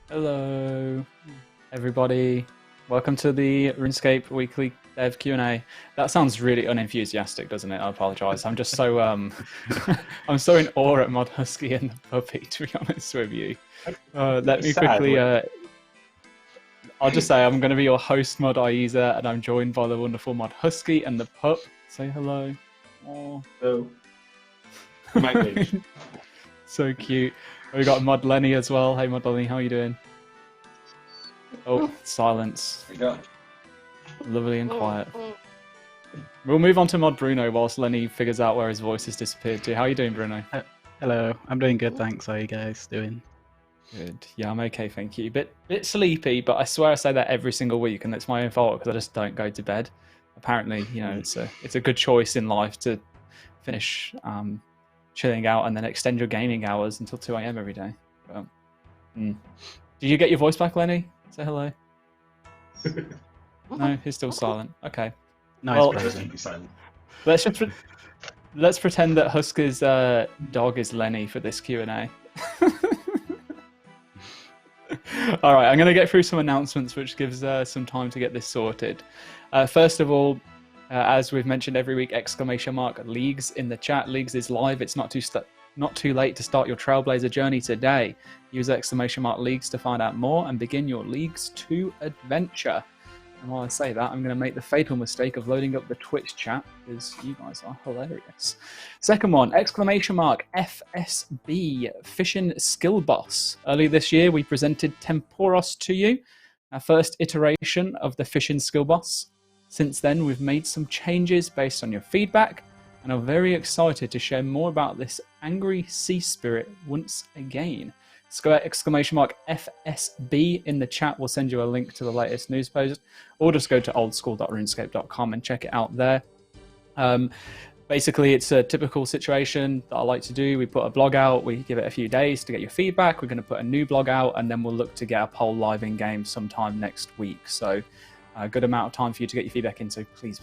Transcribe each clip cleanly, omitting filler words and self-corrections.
Hello, everybody. Welcome to the RuneScape weekly dev Q&A. That sounds really unenthusiastic, doesn't it? I apologise. I'm just so I'm so in awe at Mod Husky and the puppy, to be honest with you. Let me quickly. I'll just say I'm going to be your host, Mod Aiza, and I'm joined by the wonderful Mod Husky and the pup. Say hello. Oh. Hello. So cute. We got Mod Lenny as well. Hey, Mod Lenny, how are you doing? Oh, silence. We go. Lovely and quiet. We'll move on to Mod Bruno whilst Lenny figures out where his voice has disappeared to. How are you doing, Bruno? Hello, I'm doing good, thanks. How are you guys doing? Good. Yeah, I'm okay, thank you. Bit sleepy, but I swear I say that every single week, and it's my own fault because I just don't go to bed. Apparently, you know, it's a good choice in life to finish chilling out and then extend your gaming hours until 2 AM every day. But, Did you get your voice back, Lenny? Say hello. No, he's still silent. Okay. Nice. Well, let's pretend that Husker's dog is Lenny for this Q&A. All right, I'm going to get through some announcements, which gives some time to get this sorted. First of all, as we've mentioned every week, ! Leagues in the chat. Leagues is live. It's not too late to start your Trailblazer journey today. Use ! Leagues to find out more and begin your Leagues 2 adventure. And while I say that, I'm going to make the fatal mistake of loading up the Twitch chat because you guys are hilarious. Second one, ! FSB, Fishing Skill Boss. Early this year, we presented Temporos to you, our first iteration of the Fishing Skill Boss. Since then, we've made some changes based on your feedback, and are very excited to share more about this angry sea spirit once again. !FSB in the chat will send you a link to the latest news post, or just go to oldschool.runescape.com and check it out there. Basically, it's a typical situation that I like to do. We put a blog out, we give it a few days to get your feedback. We're going to put a new blog out, and then we'll look to get a poll live in game sometime next week. So a good amount of time for you to get your feedback in, so please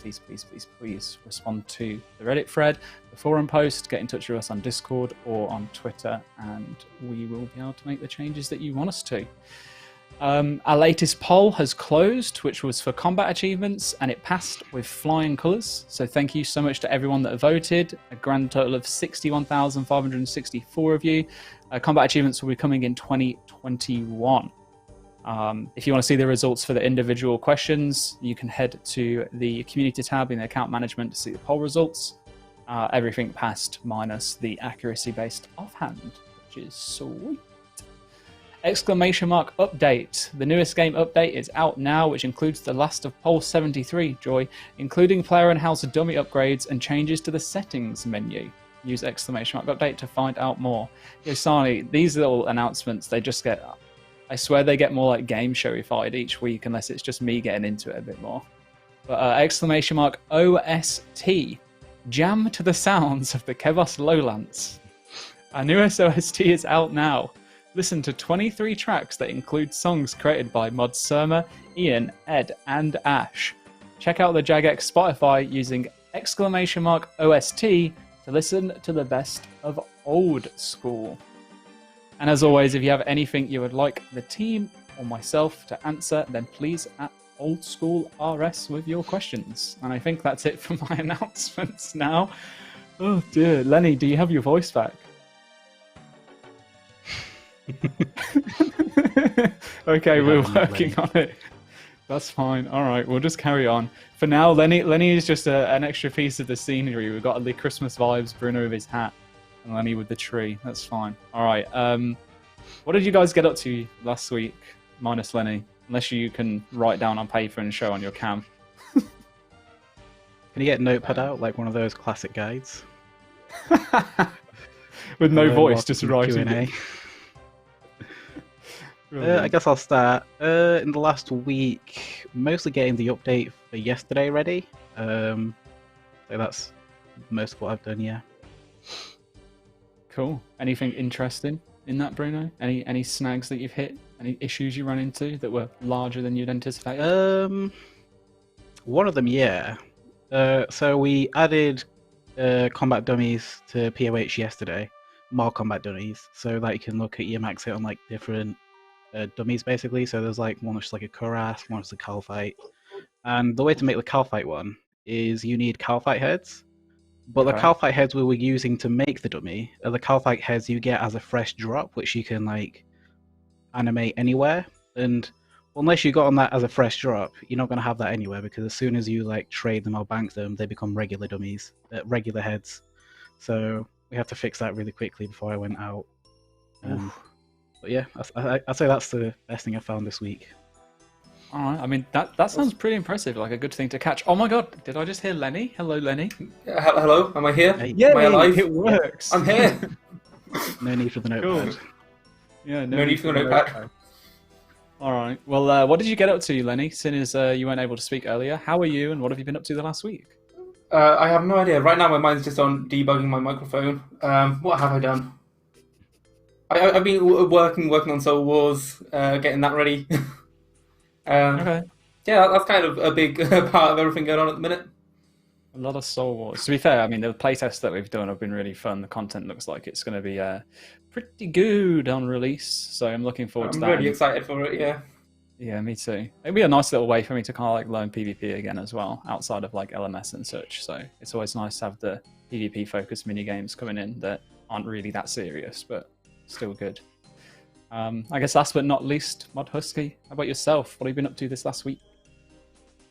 respond to the Reddit thread, the forum post, get in touch with us on Discord or on Twitter, and we will be able to make the changes that you want us to. Our latest poll has closed, which was for combat achievements, and it passed with flying colours. So thank you so much to everyone that voted. A grand total of 61,564 of you. Combat achievements will be coming in 2021. If you want to see the results for the individual questions, you can head to the community tab in the account management to see the poll results. Everything passed minus the accuracy based offhand, which is sweet. ! Update. The newest game update is out now, which includes the last of Poll 73, Joy, including player and house dummy upgrades and changes to the settings menu. Use ! Update to find out more. Yosani, these little announcements, they just get... I swear they get more like game showified each week, unless it's just me getting into it a bit more. But ! OST. Jam to the sounds of the Kevos Lowlands. Our newest OST is out now. Listen to 23 tracks that include songs created by Mod Surma, Ian, Ed, and Ash. Check out the Jagex Spotify using ! OST to listen to the best of old school. And as always, if you have anything you would like the team or myself to answer, then please at oldschoolRS with your questions. And I think that's it for my announcements now. Oh dear. Lenny, do you have your voice back? Okay, we're working on it. That's fine. All right, we'll just carry on. For now, Lenny is just an extra piece of the scenery. We've got the Christmas vibes, Bruno with his hat, and Lenny with the tree. That's fine. All right. What did you guys get up to last week, minus Lenny? Unless you can write down on paper and show on your cam. Can you get a notepad out, like one of those classic guides? With no voice, just writing Q&A. it. I guess I'll start. In the last week, mostly getting the update for yesterday ready. So that's most of what I've done, yeah. Cool. Anything interesting in that, Bruno? Any snags that you've hit? Any issues you run into that were larger than you'd anticipated? One of them, yeah. So we added combat dummies to POH yesterday. More combat dummies, so that you can look at your max hit on like different dummies basically. So there's like one which is like a Kuras, one which is a Calphite. And the way to make the Calphite one is you need Calphite heads. But the Okay. Calphite heads we were using to make the dummy are the Calphite heads you get as a fresh drop, which you can like animate anywhere. And unless you got on that as a fresh drop, you're not going to have that anywhere, because as soon as you like trade them or bank them, they become regular dummies, regular heads. So we had to fix that really quickly before I went out. But yeah, I'd say that's the best thing I found this week. All right. I mean, that sounds pretty impressive. Like a good thing to catch. Oh my God! Did I just hear Lenny? Hello, Lenny. Hello, am I here? Hey. Am I alive? It works. I'm here. No need for the notepad. Cool. Yeah, No need for the notepad. All right. Well, what did you get up to, Lenny? Seeing as you weren't able to speak earlier, how are you, and what have you been up to the last week? I have no idea. Right now, my mind's just on debugging my microphone. What have I done? I've been working on Soul Wars, getting that ready. Okay. Yeah, that's kind of a big part of everything going on at the minute. A lot of Soul Wars. To be fair, I mean, the playtests that we've done have been really fun. The content looks like it's going to be pretty good on release, so I'm looking forward to that. I'm really excited for it, yeah. Yeah, me too. It'd be a nice little way for me to kind of like learn PvP again as well, outside of like LMS and such. So it's always nice to have the PvP focused mini games coming in that aren't really that serious, but still good. I guess last but not least, Mod Husky, how about yourself? What have you been up to this last week?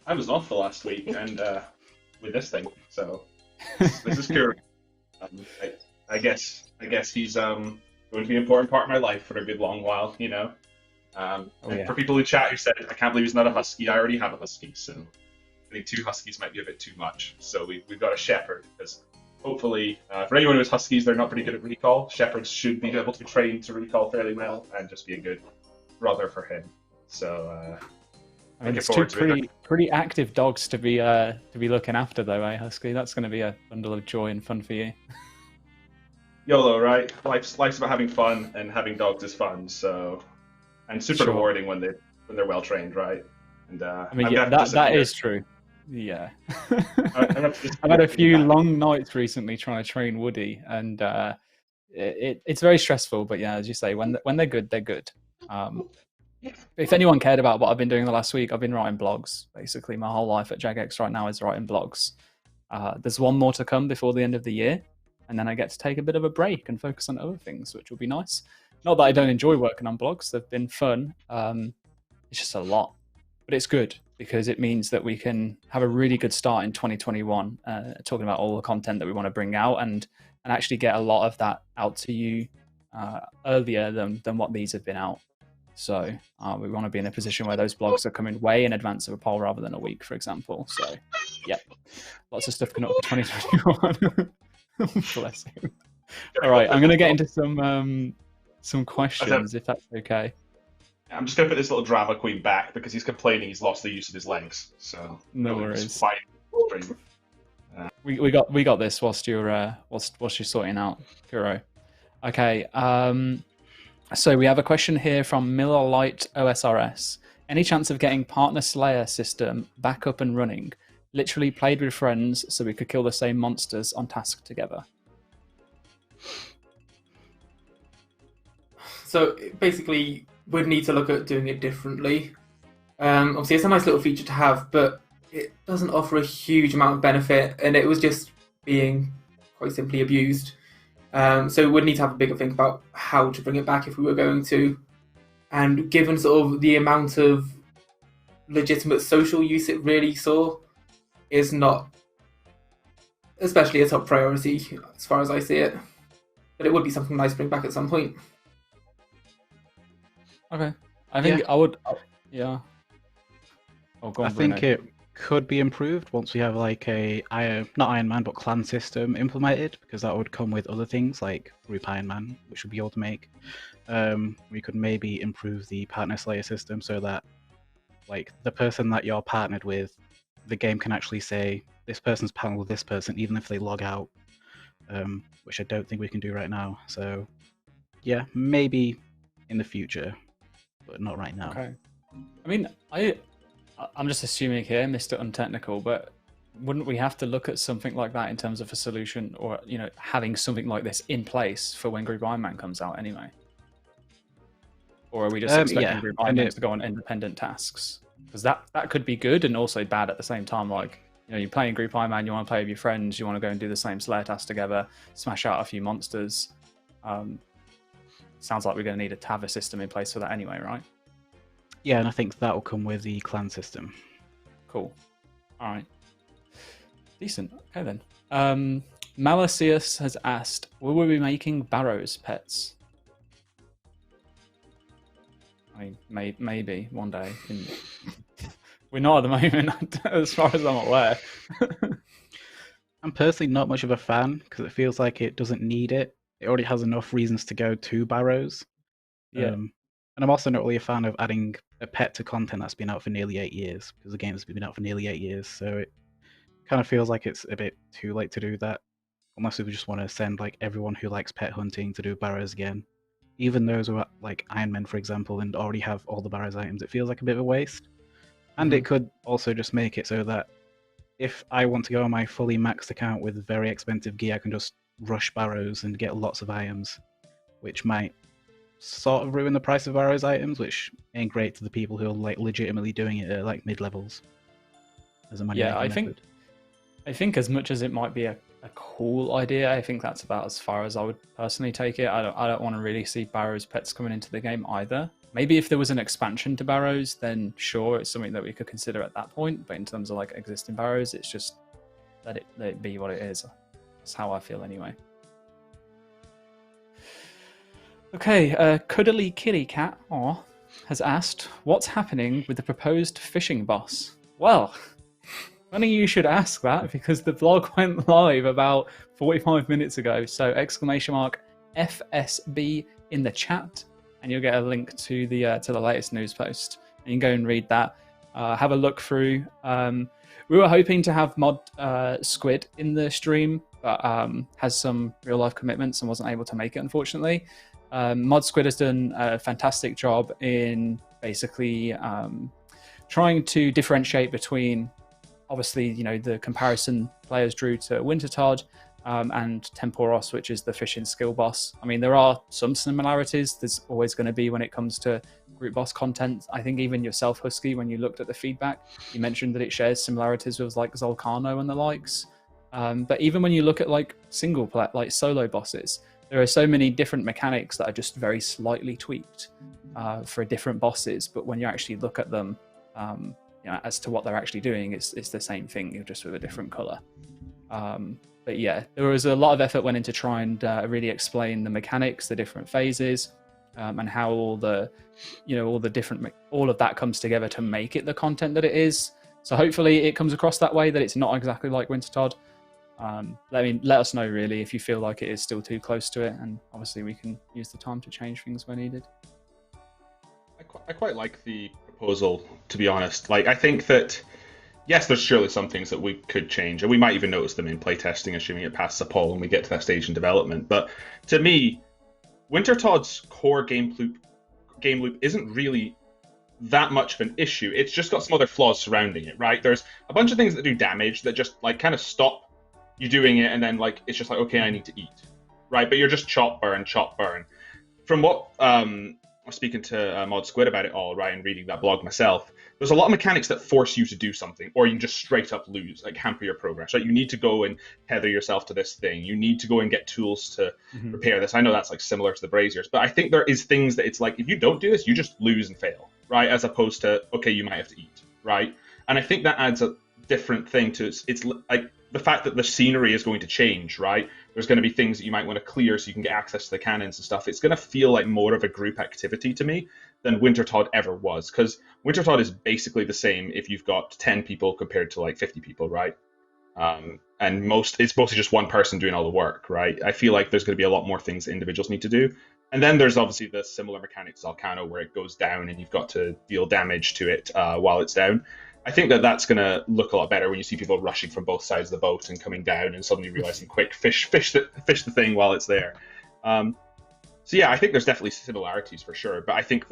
I was off the last week and with this thing, so this is cool. I guess he's going to be an important part of my life for a good long while, you know. For people who chat who said, I can't believe he's not a husky, I already have a husky, so I think 2 huskies might be a bit too much. So we've got a shepherd, because hopefully, for anyone who has huskies, they're not pretty good at recall. Shepherds should be able to be trained to recall fairly well and just be a good brother for him. So I mean, it's 2 pretty active dogs to be looking after, though, eh, Husky? That's going to be a bundle of joy and fun for you. YOLO, right? Life's about having fun, and having dogs is fun. So, and super rewarding when they're well trained, right? And I mean, yeah, that is true. Yeah, I've had a few long nights recently trying to train Woody, and it's very stressful. But yeah, as you say, when they're good, they're good. If anyone cared about what I've been doing the last week, I've been writing blogs. Basically, my whole life at Jagex right now is writing blogs. There's one more to come before the end of the year, and then I get to take a bit of a break and focus on other things, which will be nice. Not that I don't enjoy working on blogs; they've been fun. It's just a lot, but it's good because it means that we can have a really good start in 2021, talking about all the content that we want to bring out and actually get a lot of that out to you earlier than what these have been out. So we want to be in a position where those blogs are coming way in advance of a poll rather than a week, for example. So, yeah, lots of stuff coming up for 2021. Bless him. All right, I'm going to get into some questions, if that's okay. I'm just going to put this little drama queen back because he's complaining he's lost the use of his legs. So no worries. We we got this whilst you're sorting out, Kuro. Okay. So we have a question here from Miller Light OSRS. Any chance of getting Partner Slayer system back up and running? Literally played with friends so we could kill the same monsters on task together. So basically, we'd need to look at doing it differently. Obviously, it's a nice little feature to have, but it doesn't offer a huge amount of benefit, and it was just being quite simply abused. So we'd need to have a bigger think about how to bring it back if we were going to. And given sort of the amount of legitimate social use it really saw, is not especially a top priority as far as I see it. But it would be something nice to bring back at some point. Okay. I think I would... yeah. Oh, go on, I think it could be improved once we have like a not Iron Man but clan system implemented, because that would come with other things like group Iron Man, which would be able to make. We could maybe improve the Partner Slayer system so that like the person that you're partnered with, the game can actually say this person's partnered with this person even if they log out, which I don't think we can do right now. So yeah, maybe in the future, but not right now. Okay. I mean, I'm just assuming here, Mr. Untechnical, but wouldn't we have to look at something like that in terms of a solution, or having something like this in place for when Group Iron Man comes out anyway? Or are we just expecting yeah, group and items to go on independent tasks? Because that could be good and also bad at the same time. Like, you're playing group Iron Man, you want to play with your friends, you want to go and do the same Slayer task together, smash out a few monsters. Sounds like we're going to need a Tava system in place for that anyway, right? Yeah, and I think that will come with the clan system. Cool. All right. Decent. Okay then. Malicious has asked, will we be making Barrows pets? I mean, maybe one day. We're not at the moment, as far as I'm aware. I'm personally not much of a fan because it feels like it doesn't need it. It already has enough reasons to go to Barrows. Yeah. And I'm also not really a fan of adding a pet to content that's been out for nearly 8 years, because the game's been out for nearly 8 years. So it kind of feels like it's a bit too late to do that, unless we just want to send like everyone who likes pet hunting to do Barrows again. Even those who are like Iron Men, for example, and already have all the Barrows items, it feels like a bit of a waste. And it could also just make it so that if I want to go on my fully maxed account with very expensive gear, I can just rush Barrows and get lots of items, which might sort of ruin the price of Barrows items, which ain't great to the people who are like legitimately doing it at like mid-levels as a money-making method. I think as much as it might be a cool idea, I think that's about as far as I would personally take it. I don't want to really see Barrows pets coming into the game either. Maybe if there was an expansion to Barrows, then sure, it's something that we could consider at that point. But in terms of like existing Barrows, it's just let it be what it is. That's how I feel anyway. Okay, Cuddly Kitty Cat has asked, what's happening with the proposed fishing boss? Well, funny you should ask that, because the blog went live about 45 minutes ago. So !FSB in the chat, and you'll get a link to the latest news post. And you can go and read that. Have a look through. We were hoping to have Mod Squid in the stream, but has some real life commitments and wasn't able to make it, unfortunately. Mod Squid has done a fantastic job in basically trying to differentiate between, obviously, the comparison players drew to Wintertodt and Temporos, which is the fishing skill boss. I mean, there are some similarities. There's always going to be when it comes to group boss content. I think even yourself, Husky, when you looked at the feedback, you mentioned that it shares similarities with like Zolcano and the likes. But even when you look at like single play, like solo bosses, there are so many different mechanics that are just very slightly tweaked for different bosses. But when you actually look at them, as to what they're actually doing, it's the same thing, just with a different color. But yeah, there was a lot of effort went into trying to really explain the mechanics, the different phases, and how all of that comes together to make it the content that it is. So hopefully it comes across that way, that it's not exactly like Wintertodt. Let us know really if you feel like it is still too close to it, and obviously we can use the time to change things where needed. I quite like the proposal, to be honest. Like, I think that, yes, there's surely some things that we could change, and we might even notice them in playtesting, assuming it passes a poll and we get to that stage in development. But to me, Wintertodd's core game loop isn't really that much of an issue. It's just got some other flaws surrounding it, right? There's a bunch of things that do damage that just like kind of stop you doing it, and then like it's just like, okay, I need to eat, right? But you're just chop burn. From what I was speaking to Mod Squid about it all, right, and reading that blog myself, there's a lot of mechanics that force you to do something, or you can just straight up lose, like hamper your progress, right? You need to go and tether yourself to this thing. You need to go and get tools to repair this. I know that's like similar to the Braziers, but I think there is things that it's like, if you don't do this, you just lose and fail, right? As opposed to, okay, you might have to eat, right? And I think that adds a different thing to it's like the fact that the scenery is going to change, right? There's going to be things that you might want to clear so you can get access to the cannons and stuff. It's going to feel like more of a group activity to me than Wintertodt ever was, because Wintertodt is basically the same if you've got 10 people compared to like 50 people, right? And it's mostly just one person doing all the work, right? I feel like there's going to be a lot more things that individuals need to do. And then there's obviously the similar mechanics Zolcano, where it goes down and you've got to deal damage to it while it's down. I think that that's going to look a lot better when you see people rushing from both sides of the boat and coming down and suddenly realizing, quick, fish the thing while it's there. So yeah, I think there's definitely similarities for sure, but I think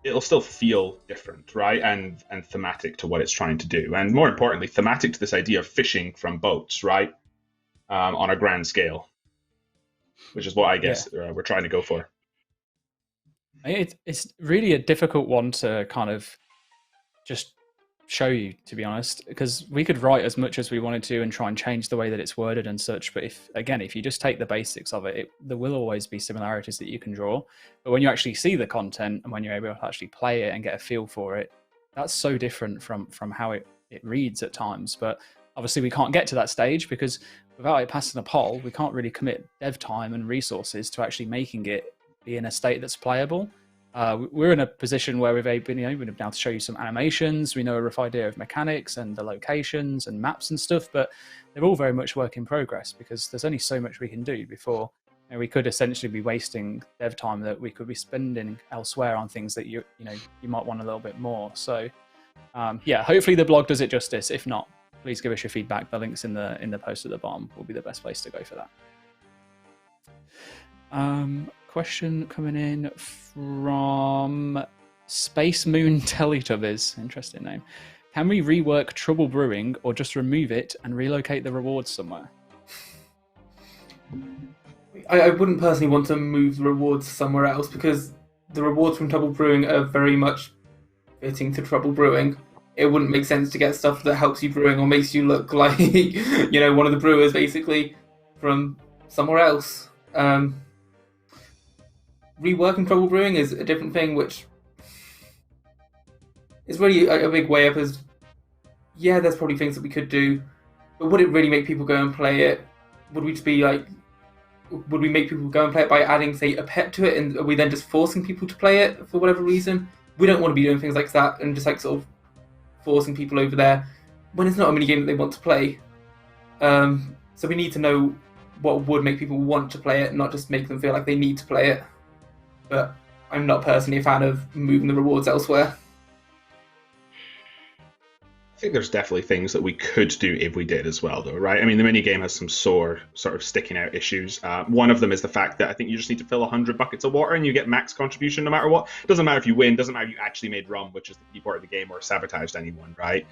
it'll still feel different, right? And thematic to what it's trying to do. And more importantly, thematic to this idea of fishing from boats, right? On a grand scale, which is what I guess we're trying to go for. It's really a difficult one to kind of just show you, to be honest, because we could write as much as we wanted to and try and change the way that it's worded and such. But if you just take the basics of it, there will always be similarities that you can draw. But when you actually see the content and when you're able to actually play it and get a feel for it, that's so different from how it reads at times. But obviously we can't get to that stage because without it passing a poll, we can't really commit dev time and resources to actually making it be in a state that's playable. We're in a position where we've been able now to show you some animations. We know a rough idea of mechanics and the locations and maps and stuff, but they're all very much work in progress because there's only so much we can do before we could essentially be wasting dev time that we could be spending elsewhere on things that you might want a little bit more. So yeah, hopefully the blog does it justice. If not, please give us your feedback. The links in the post at the bottom will be the best place to go for that. Question coming in from Space Moon Teletubbies. Interesting name. Can we rework Trouble Brewing or just remove it and relocate the rewards somewhere? I wouldn't personally want to move the rewards somewhere else because the rewards from Trouble Brewing are very much fitting to Trouble Brewing. It wouldn't make sense to get stuff that helps you brewing or makes you look like one of the brewers basically from somewhere else. Reworking Trouble Brewing is a different thing, which is really a big way up. As there's probably things that we could do, but would it really make people go and play it? Would we make people go and play it by adding, say, a pet to it, and are we then just forcing people to play it for whatever reason? We don't want to be doing things like that and just sort of forcing people over there when it's not a mini game that they want to play. So we need to know what would make people want to play it, not just make them feel like they need to play it. But I'm not personally a fan of moving the rewards elsewhere. I think there's definitely things that we could do if we did as well, though, right? I mean, the minigame has some sore sort of sticking out issues. One of them is the fact that I think you just need to fill 100 buckets of water and you get max contribution no matter what. It doesn't matter if you win, doesn't matter if you actually made rum, which is the key part of the game, or sabotaged anyone, right?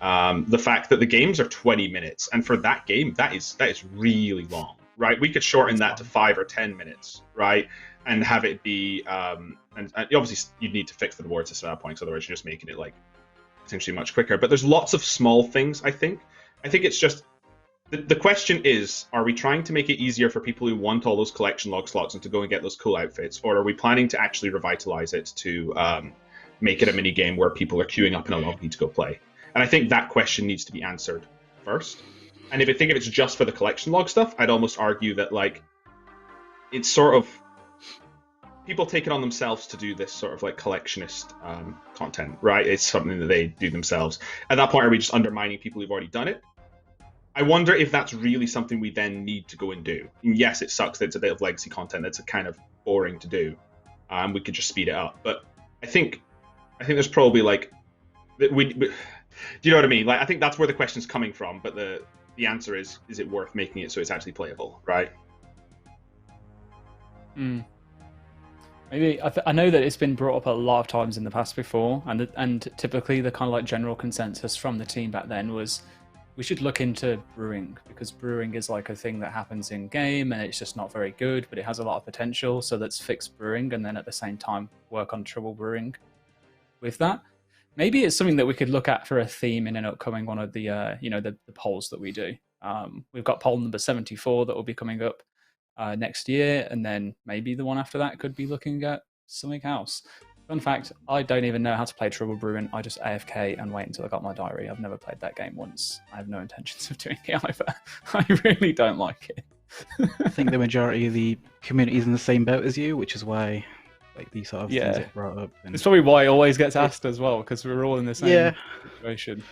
The fact that the games are 20 minutes, and for that game, that is really long, right? We could shorten that to 5 or 10 minutes, right? And have it be, and obviously you'd need to fix the reward system at that point, so otherwise you're just making it like potentially much quicker. But there's lots of small things, I think. I think it's just, the question is, are we trying to make it easier for people who want all those collection log slots and to go and get those cool outfits, or are we planning to actually revitalize it to make it a mini game where people are queuing up in a lobby to go play? And I think that question needs to be answered first. And if it's just for the collection log stuff, I'd almost argue that like it's sort of people take it on themselves to do this sort of like collectionist content, right? It's something that they do themselves. At that point, are we just undermining people who've already done it? I wonder if that's really something we then need to go and do. And yes, it sucks that it's a bit of legacy content that's kind of boring to do. We could just speed it up. But I think there's probably like, do you know what I mean? Like, I think that's where the question's coming from. But the answer is it worth making it so it's actually playable, right? Maybe I know that it's been brought up a lot of times in the past before, and typically the kind of like general consensus from the team back then was we should look into brewing, because brewing is like a thing that happens in game and it's just not very good, but it has a lot of potential. So let's fix brewing and then at the same time work on Trouble Brewing with that. Maybe it's something that we could look at for a theme in an upcoming one of the the polls that we do. We've got poll number 74 that will be coming up next year, and then maybe the one after that could be looking at something else. Fun fact, I don't even know how to play Trouble Brewing. I just AFK and wait until I got my diary. I've never played that game once. I have no intentions of doing it either. I really don't like it. I think the majority of the community is in the same boat as you, which is why like these sort of things get brought up. And... it's probably why it always gets asked as well, because we're all in the same situation.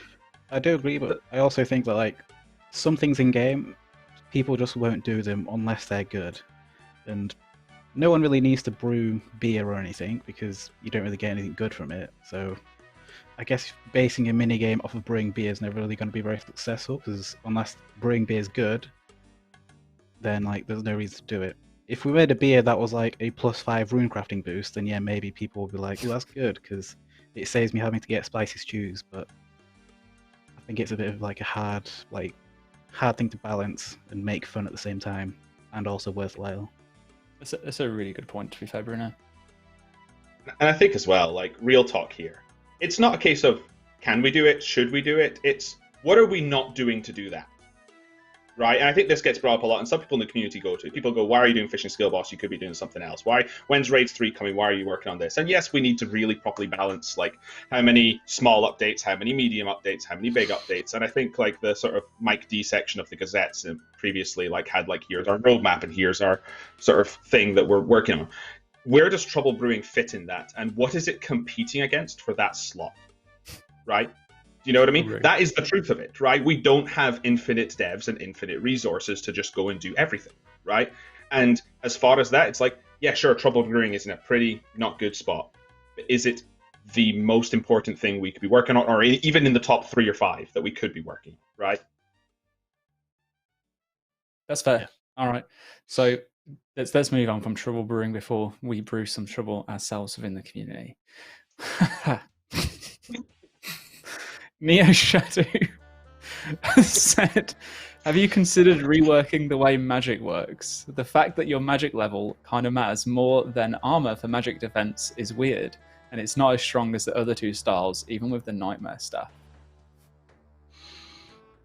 I do agree, but I also think that like some things in game, people just won't do them unless they're good. And no one really needs to brew beer or anything because you don't really get anything good from it. So I guess basing a minigame off of brewing beer is never really going to be very successful, because unless brewing beer is good, then like there's no reason to do it. If we made a beer that was like a +5 rune crafting boost, then yeah, maybe people would be like, oh, that's good because it saves me having to get spicy stews. But I think it's a bit of like a hard thing to balance and make fun at the same time, and also worthwhile. That's a really good point, to be fair, Bruno. And I think as well, like, real talk here, it's not a case of can we do it, should we do it? It's what are we not doing to do that, right? And I think this gets brought up a lot, and some people in the community people go, why are you doing Fishing Skill Boss? You could be doing something else. When's Raids 3 coming? Why are you working on this? And yes, we need to really properly balance, like, how many small updates, how many medium updates, how many big updates. And I think, like, the sort of Mike D section of the Gazettes previously, like, had, like, here's our roadmap and here's our sort of thing that we're working on. Where does Trouble Brewing fit in that? And what is it competing against for that slot? Right? Do you know what I mean? Right. That is the truth of it, right? We don't have infinite devs and infinite resources to just go and do everything, right? And as far as that, it's like, yeah, sure, Trouble Brewing is in a pretty not good spot. But is it the most important thing we could be working on, or even in the top 3 or 5 that we could be working, right? That's fair. All right. So let's move on from Trouble Brewing before we brew some trouble ourselves within the community. Neo Shadow said, have you considered reworking the way magic works? The fact that your magic level kind of matters more than armor for magic defense is weird, and it's not as strong as the other 2 styles, even with the nightmare stuff.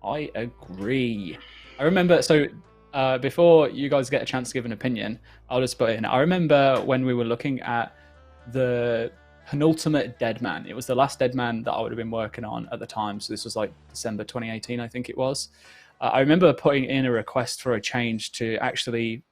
I agree. I remember, so before you guys get a chance to give an opinion, I'll just put in, I remember when we were looking at the penultimate Deadman. It was the last Deadman that I would have been working on at the time. So this was like December 2018, I think it was. I remember putting in a request for a change to actually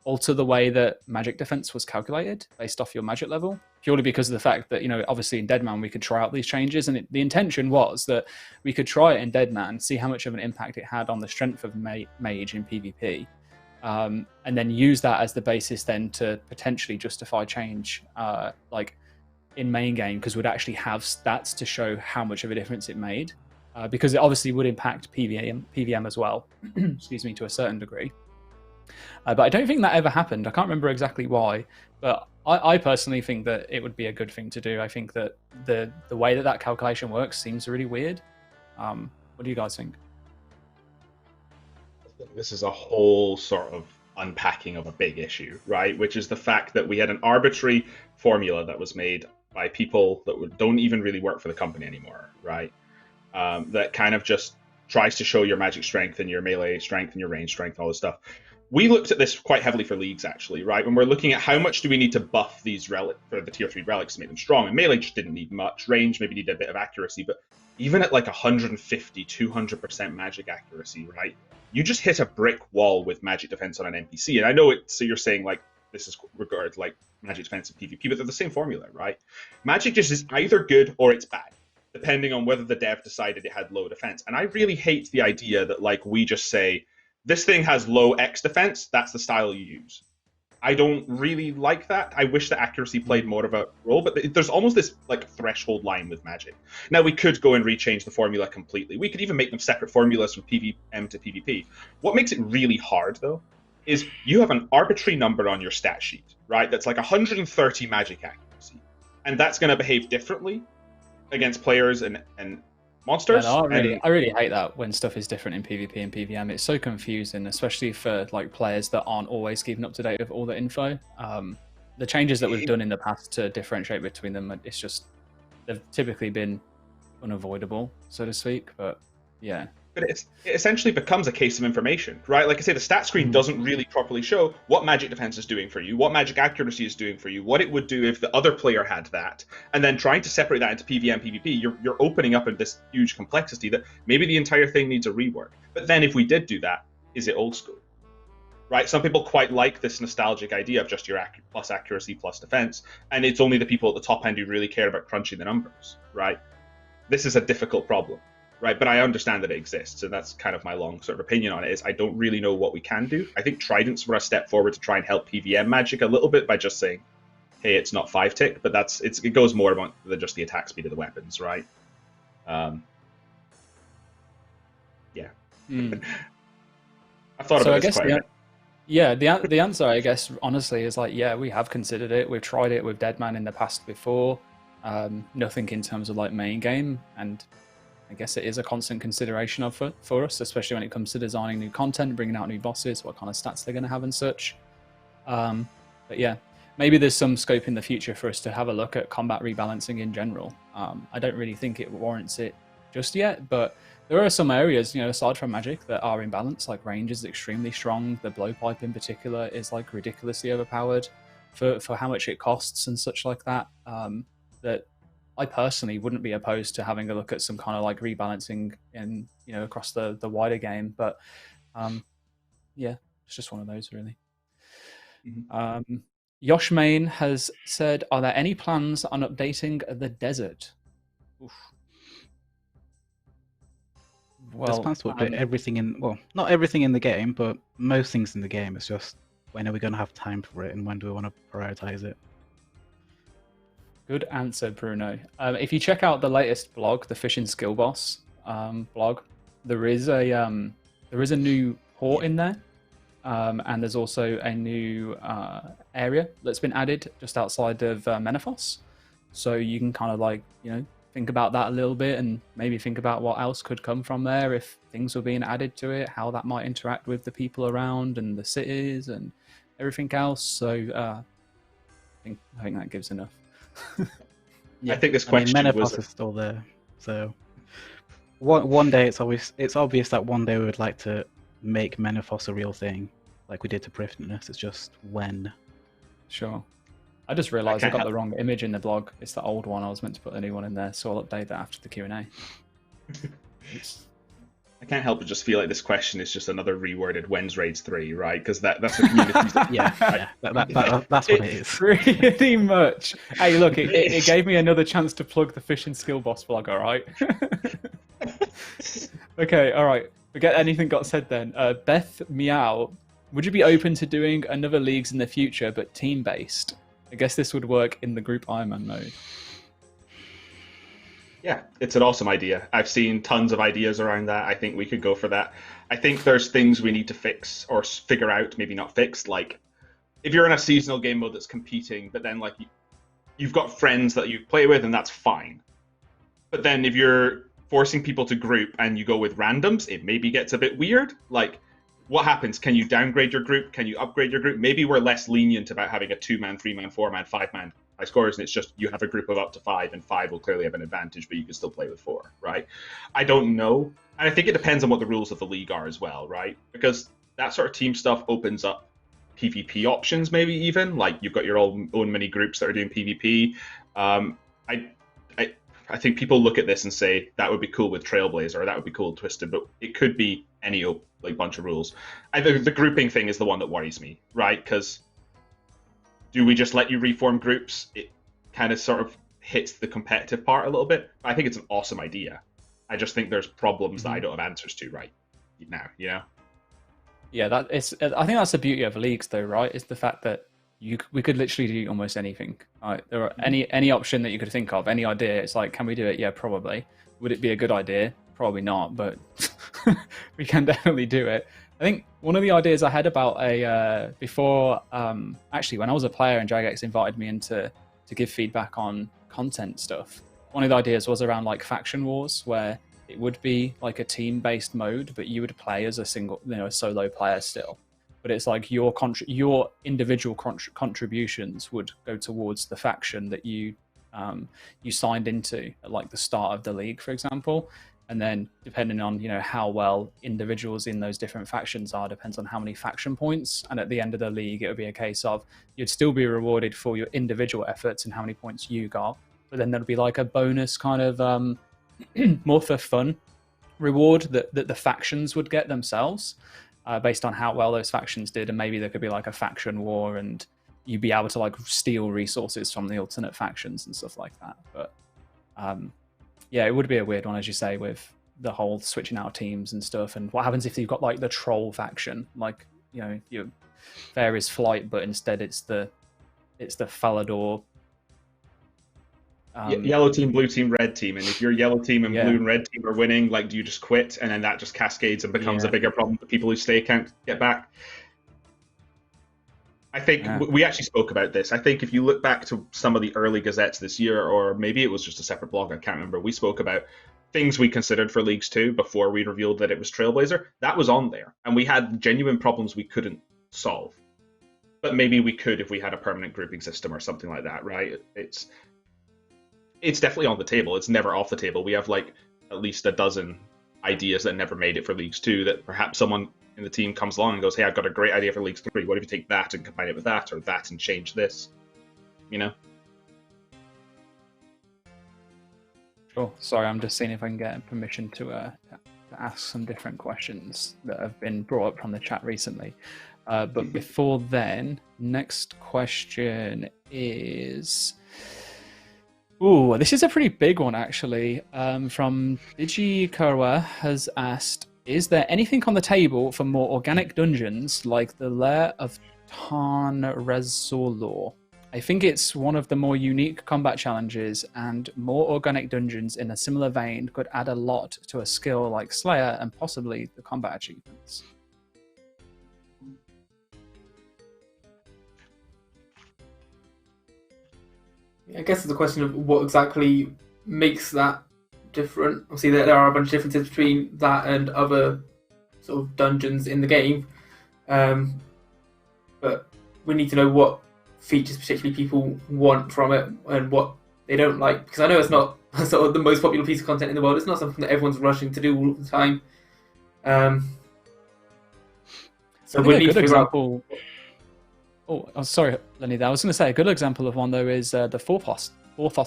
alter the way that magic defense was calculated based off your magic level, purely because of the fact that, you know, obviously in Deadman we could try out these changes, and the intention was that we could try it in Deadman, see how much of an impact it had on the strength of Mage in PvP, and then use that as the basis then to potentially justify change like in main game, because we'd actually have stats to show how much of a difference it made, because it obviously would impact PVM as well, excuse me, to a certain degree. But I don't think that ever happened. I can't remember exactly why, but I personally think that it would be a good thing to do. I think that the way that calculation works seems really weird. What do you guys think? This is a whole sort of unpacking of a big issue, right? Which is the fact that we had an arbitrary formula that was made by people that don't even really work for the company anymore, right? That kind of just tries to show your magic strength and your melee strength and your range strength, all this stuff. We looked at this quite heavily for leagues, actually, right? When we're looking at how much do we need to buff these for the tier 3 relics to make them strong, and melee just didn't need much. Range maybe needed a bit of accuracy, but even at like 150, 200% magic accuracy, right? You just hit a brick wall with magic defense on an NPC. And I know so you're saying like this is regarded like magic defense and PvP, but they're the same formula, right? Magic just is either good or it's bad, depending on whether the dev decided it had low defense. And I really hate the idea that like we just say, this thing has low X defense, that's the style you use. I don't really like that. I wish that accuracy played more of a role, but there's almost this like threshold line with Magic. Now we could go and rechange the formula completely. We could even make them separate formulas from PvM to PvP. What makes it really hard though is you have an arbitrary number on your stat sheet, right? That's like 130 magic accuracy, and that's going to behave differently against players and monsters. Yeah, no, I really hate that when stuff is different in PvP and PvM. It's so confusing, especially for like players that aren't always keeping up to date with all the info. The changes that we've done in the past to differentiate between them, it's just they've typically been unavoidable, so to speak. But yeah. But it essentially becomes a case of information, right? Like I say, the stat screen doesn't really properly show what magic defense is doing for you, what magic accuracy is doing for you, what it would do if the other player had that, and then trying to separate that into PvM, PvP, you're opening up in this huge complexity that maybe the entire thing needs a rework. But then if we did do that, is it old school? Right? Some people quite like this nostalgic idea of just your plus accuracy plus defense, and it's only the people at the top end who really care about crunching the numbers, right? This is a difficult problem. Right, but I understand that it exists, and that's kind of my long sort of opinion on it, is I don't really know what we can do. I think Tridents were a step forward to try and help PvM Magic a little bit by just saying, hey, it's not 5-tick, but it goes more about than just the attack speed of the weapons, right? Yeah. I've thought about this quite a bit. Yeah, the answer, I guess, honestly, is like, yeah, we have considered it. We've tried it with Deadman in the past before. Nothing in terms of like main game, and I guess it is a constant consideration for us, especially when it comes to designing new content, bringing out new bosses, what kind of stats they're going to have and such. But yeah, maybe there's some scope in the future for us to have a look at combat rebalancing in general. I don't really think it warrants it just yet, but there are some areas, aside from magic, that are in balance. Like range is extremely strong. The blowpipe in particular is like ridiculously overpowered for how much it costs and such like that. That I personally wouldn't be opposed to having a look at some kind of like rebalancing in across the wider game. But yeah, it's just one of those really. Mm-hmm. Yoshmain has said, "Are there any plans on updating the desert?" Oof. There's Well, plans to update everything in, well, not everything in the game, but most things in the game. It's just when are we going to have time for it, and when do we want to prioritize it? Good answer, Bruno. If you check out the latest blog, the Fishing Skill Boss blog, there is a new port in there, and there's also a new area that's been added just outside of Menethos. So you can kind of like think about that a little bit, and maybe think about what else could come from there if things were being added to it, how that might interact with the people around and the cities and everything else. So I think that gives enough. I think this question Menethos is still there, so one day it's obvious that one day we would like to make Menethos a real thing, like we did to Priftness. It's just when. Sure. I just realised I got the wrong image in the blog. It's the old one. I was meant to put a new one in there, so I'll update that after the Q&A. I can't help but just feel like this question is just another reworded "When's Raids 3," right? Because that's the community. That's what it is. Pretty much. Hey, look, it gave me another chance to plug the Fishing Skill Boss blog. All right. Okay. All right. Forget anything got said then. Beth Meow, would you be open to doing another leagues in the future, but team based? I guess this would work in the group Ironman mode. Yeah, it's an awesome idea. I've seen tons of ideas around that. I think we could go for that. I think there's things we need to fix or figure out, maybe not fix. Like, if you're in a seasonal game mode that's competing, but then like you've got friends that you play with, and that's fine. But then if you're forcing people to group and you go with randoms, it maybe gets a bit weird. Like, what happens? Can you downgrade your group? Can you upgrade your group? Maybe we're less lenient about having a 2-man, 3-man, 4-man, 5-man high scorers, and it's just you have a group of up to 5, and 5 will clearly have an advantage, but you can still play with 4, right? I don't know. And I think it depends on what the rules of the league are as well, right? Because that sort of team stuff opens up PvP options, maybe even. Like, you've got your own mini groups that are doing PvP. I think people look at this and say that would be cool with Trailblazer, or that would be cool with Twisted, but it could be any like bunch of rules. The grouping thing is the one that worries me, right? Because do we just let you reform groups? It kind of sort of hits the competitive part a little bit. I think it's an awesome idea. I just think there's problems that I don't have answers to right now, Yeah, I think that's the beauty of leagues, though, right? Is the fact that we could literally do almost anything. Right? There are any option that you could think of, any idea. It's like, can we do it? Yeah, probably. Would it be a good idea? Probably not, but we can definitely do it. I think one of the ideas I had about before, actually, when I was a player and Jagex invited me in to give feedback on content stuff, one of the ideas was around like faction wars, where it would be like a team-based mode, but you would play as a solo player still. But it's like your individual contributions would go towards the faction that you signed into at like the start of the league, for example. And then depending on how well individuals in those different factions are, depends on how many faction points. And at the end of the league, it would be a case of you'd still be rewarded for your individual efforts and how many points you got. But then there'd be like a bonus kind of more for fun reward that the factions would get themselves based on how well those factions did. And maybe there could be like a faction war, and you'd be able to like steal resources from the alternate factions and stuff like that. But yeah, it would be a weird one, as you say, with the whole switching out teams and stuff. And what happens if you've got like the troll faction, like your fair is flight, but instead it's the Falador. Yellow team, blue team, red team, and if your yellow team and blue and red team are winning, like, do you just quit, and then that just cascades and becomes a bigger problem for people who stay can't get back? I think we actually spoke about this. I think if you look back to some of the early gazettes this year, or maybe it was just a separate blog, I can't remember, we spoke about things we considered for Leagues 2 before we revealed that it was Trailblazer. That was on there, and we had genuine problems we couldn't solve. but maybe we could if we had a permanent grouping system or something like that, right? It's definitely on the table. It's never off the table. We have like at least a dozen ideas that never made it for Leagues 2 that perhaps someone in the team comes along and goes, hey, I've got a great idea for Leagues 3. What if you take that and combine it with that, or that and change this? You know? Sure. Sorry, I'm just seeing if I can get permission to ask some different questions that have been brought up from the chat recently. But before then, next question is... Ooh, this is a pretty big one, actually. From Digi Kurwa has asked, is there anything on the table for more organic dungeons like the Lair of Tarn Razolor? I think it's one of the more unique combat challenges, and more organic dungeons in a similar vein could add a lot to a skill like Slayer and possibly the combat achievements. I guess it's a question of what exactly makes that different. Obviously, there are a bunch of differences between that and other sort of dungeons in the game, but we need to know what features particularly people want from it and what they don't like. Because I know it's not sort of the most popular piece of content in the world. It's not something that everyone's rushing to do all the time. So we need to figure out. Oh, sorry, Lenny. I was going to say a good example of one though is the Forthos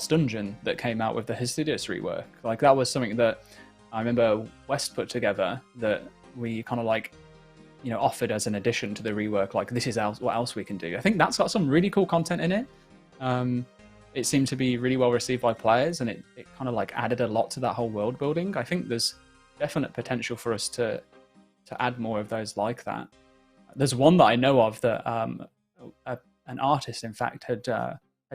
dungeon that came out with the Hesidius rework. Like that was something that I remember West put together that we kind of like, you know, offered as an addition to the rework. Like this is what else we can do. I think that's got some really cool content in it. It seemed to be really well received by players, and it kind of like added a lot to that whole world building. I think there's definite potential for us to add more of those like that. There's one that I know of that an artist, in fact, had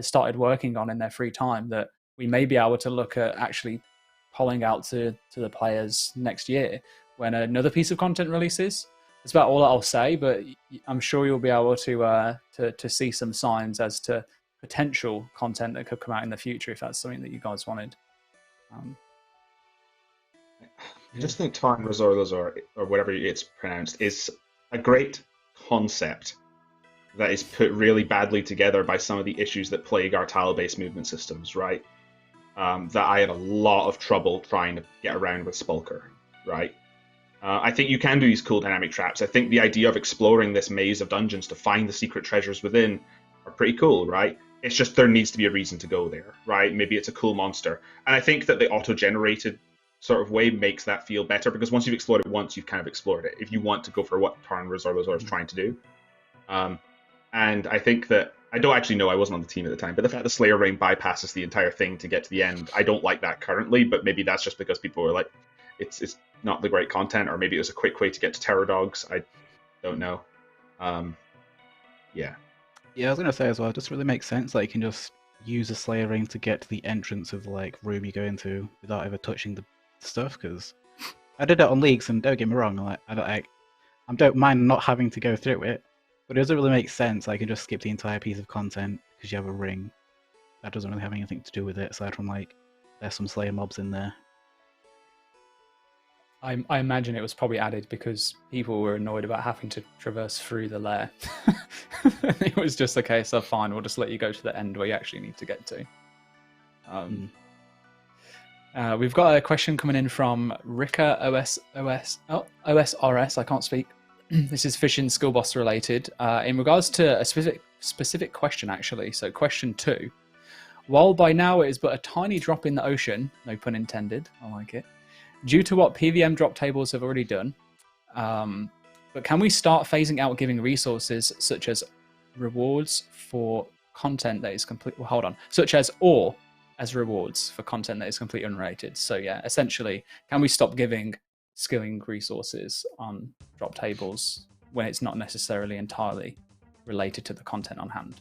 started working on in their free time that we may be able to look at actually polling out to the players next year when another piece of content releases. That's about all I'll say, but I'm sure you'll be able to see some signs as to potential content that could come out in the future if that's something that you guys wanted. I just think Tarn Razolor, or whatever it's pronounced, is a great concept that is put really badly together by some of the issues that plague our tile-based movement systems, right? That I had a lot of trouble trying to get around with Spulker, right? I think you can do these cool dynamic traps. I think the idea of exploring this maze of dungeons to find the secret treasures within are pretty cool, right? It's just there needs to be a reason to go there, right? Maybe it's a cool monster. And I think that the auto-generated sort of way makes that feel better, because once you've explored it once, you've kind of explored it, if you want to go for what Tarn Razolor is trying to do. And I think that, I don't actually know, I wasn't on the team at the time, but the fact that Slayer Rain bypasses the entire thing to get to the end, I don't like that currently, but maybe that's just because people were like, it's not the great content, or maybe it was a quick way to get to Terror Dogs. I don't know. Yeah. Yeah, I was gonna say as well, it just really makes sense. Like you can just use a Slayer Ring to get to the entrance of the like room you go into without ever touching the stuff. Because I did it on Leagues, and don't get me wrong, like I don't mind not having to go through it, but it doesn't really make sense. I can just skip the entire piece of content because you have a ring. That doesn't really have anything to do with it, aside from like there's some Slayer mobs in there. I imagine it was probably added because people were annoyed about having to traverse through the lair. It was just a case of, fine, we'll just let you go to the end where you actually need to get to. We've got a question coming in from Rika OSRS, I can't speak. This is fishing skill boss related. In regards to a specific question, actually. So question 2. While by now it is but a tiny drop in the ocean, no pun intended, I like it, due to what PVM drop tables have already done, but can we start phasing out giving resources such as rewards for content that is complete? Well, hold on, such as or as rewards for content that is completely unrelated. So yeah, essentially, can we stop giving skilling resources on drop tables when it's not necessarily entirely related to the content on hand?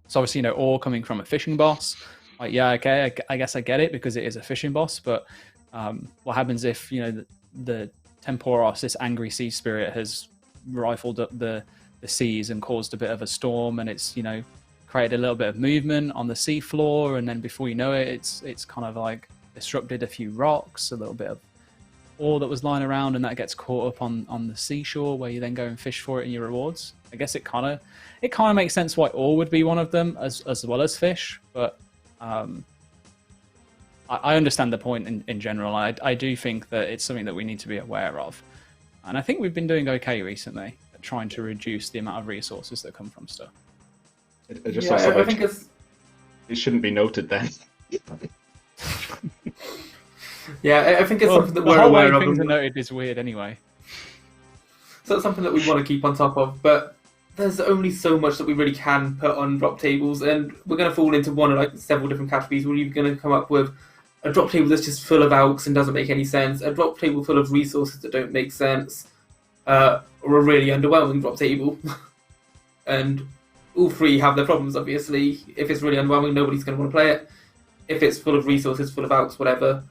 So obviously, you know, or coming from a fishing boss, like yeah, okay, I guess I get it because it is a fishing boss, but what happens if, you know, the Temporos, this angry sea spirit, has rifled up the seas and caused a bit of a storm, and it's, you know, created a little bit of movement on the sea floor, and then before you know it, it's kind of like disrupted a few rocks, a little bit of ore that was lying around, and that gets caught up on the seashore where you then go and fish for it in your rewards. I guess it kind of makes sense why ore would be one of them as well as fish, but I understand the point in general. I do think that it's something that we need to be aware of. And I think we've been doing okay recently at trying to reduce the amount of resources that come from stuff. I think it shouldn't be noted then. Yeah, I think it's something that the we're whole aware way of. things are noted is weird anyway. So it's something that we want to keep on top of, but there's only so much that we really can put on drop tables, and we're going to fall into one of like several different categories. We're either going to come up with a drop table that's just full of alks and doesn't make any sense, a drop table full of resources that don't make sense, or a really underwhelming drop table. And all three have their problems, obviously. If it's really underwhelming, nobody's going to want to play it. If it's full of resources, full of alks, whatever,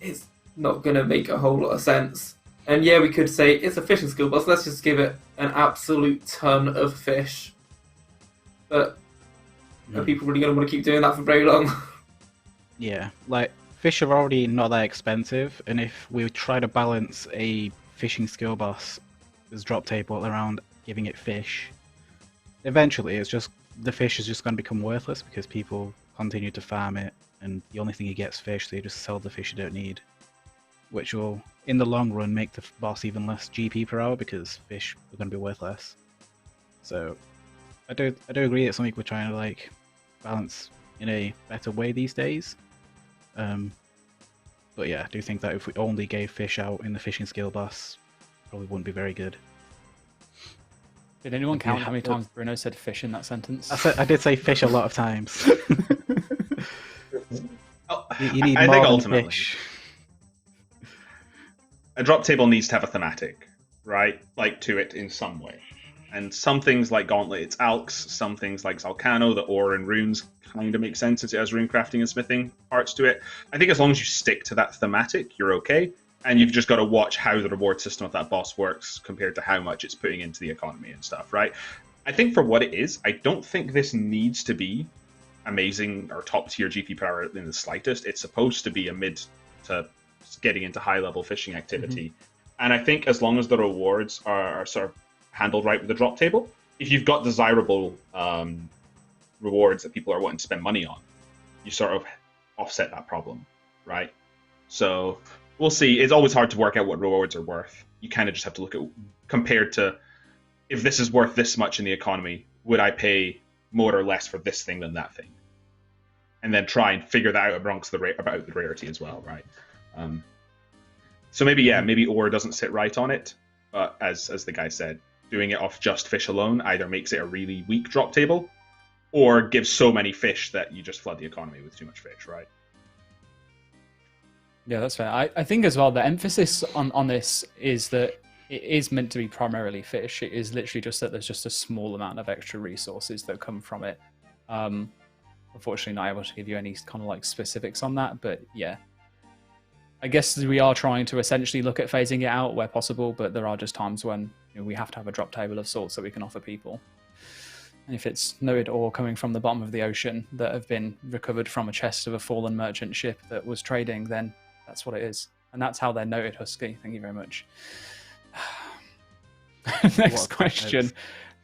it's not going to make a whole lot of sense. And yeah, we could say it's a fishing skill boss, let's just give it an absolute ton of fish. But are people really going to want to keep doing that for very long? Yeah, like fish are already not that expensive, and if we try to balance a fishing skill boss as drop table around giving it fish, eventually it's just the fish is just going to become worthless because people continue to farm it, and the only thing you get is fish, so you just sell the fish you don't need, which will, in the long run, make the boss even less GP per hour because fish are going to be worth less. So, I do agree it's something we're trying to like balance in a better way these days. But yeah, I do think that if we only gave fish out in the fishing skill boss, probably wouldn't be very good. Did anyone count how many times Bruno said fish in that sentence? I did say fish a lot of times. You need I more think than ultimately, fish. a drop table needs to have a thematic, right? Like to it in some way. And some things like Gauntlet, it's Alks. Some things like Zalcano, the ore and runes kind of make sense as it has rune crafting and smithing parts to it. I think as long as you stick to that thematic, you're okay. And you've just got to watch how the reward system of that boss works compared to how much it's putting into the economy and stuff, right? I think for what it is, I don't think this needs to be amazing or top tier GP per hour in the slightest. It's supposed to be a mid to getting into high level fishing activity. Mm-hmm. And I think as long as the rewards are sort of handled right with the drop table, if you've got desirable rewards that people are wanting to spend money on, you sort of offset that problem, right? So we'll see. It's always hard to work out what rewards are worth. You kind of just have to look at compared to if this is worth this much in the economy, would I pay more or less for this thing than that thing? And then try and figure that out amongst about the rarity as well, right? So maybe ore doesn't sit right on it, but as the guy said, doing it off just fish alone either makes it a really weak drop table, or gives so many fish that you just flood the economy with too much fish, right? Yeah, that's fair. I think as well, the emphasis on this is that it is meant to be primarily fish. It is literally just that there's just a small amount of extra resources that come from it. Unfortunately, not able to give you any kind of like specifics on that, but yeah. I guess we are trying to essentially look at phasing it out where possible, but there are just times when we have to have a drop table of sorts that we can offer people. And if it's noted ore coming from the bottom of the ocean that have been recovered from a chest of a fallen merchant ship that was trading, then that's what it is. And that's how they're noted, Husky. Thank you very much. Next question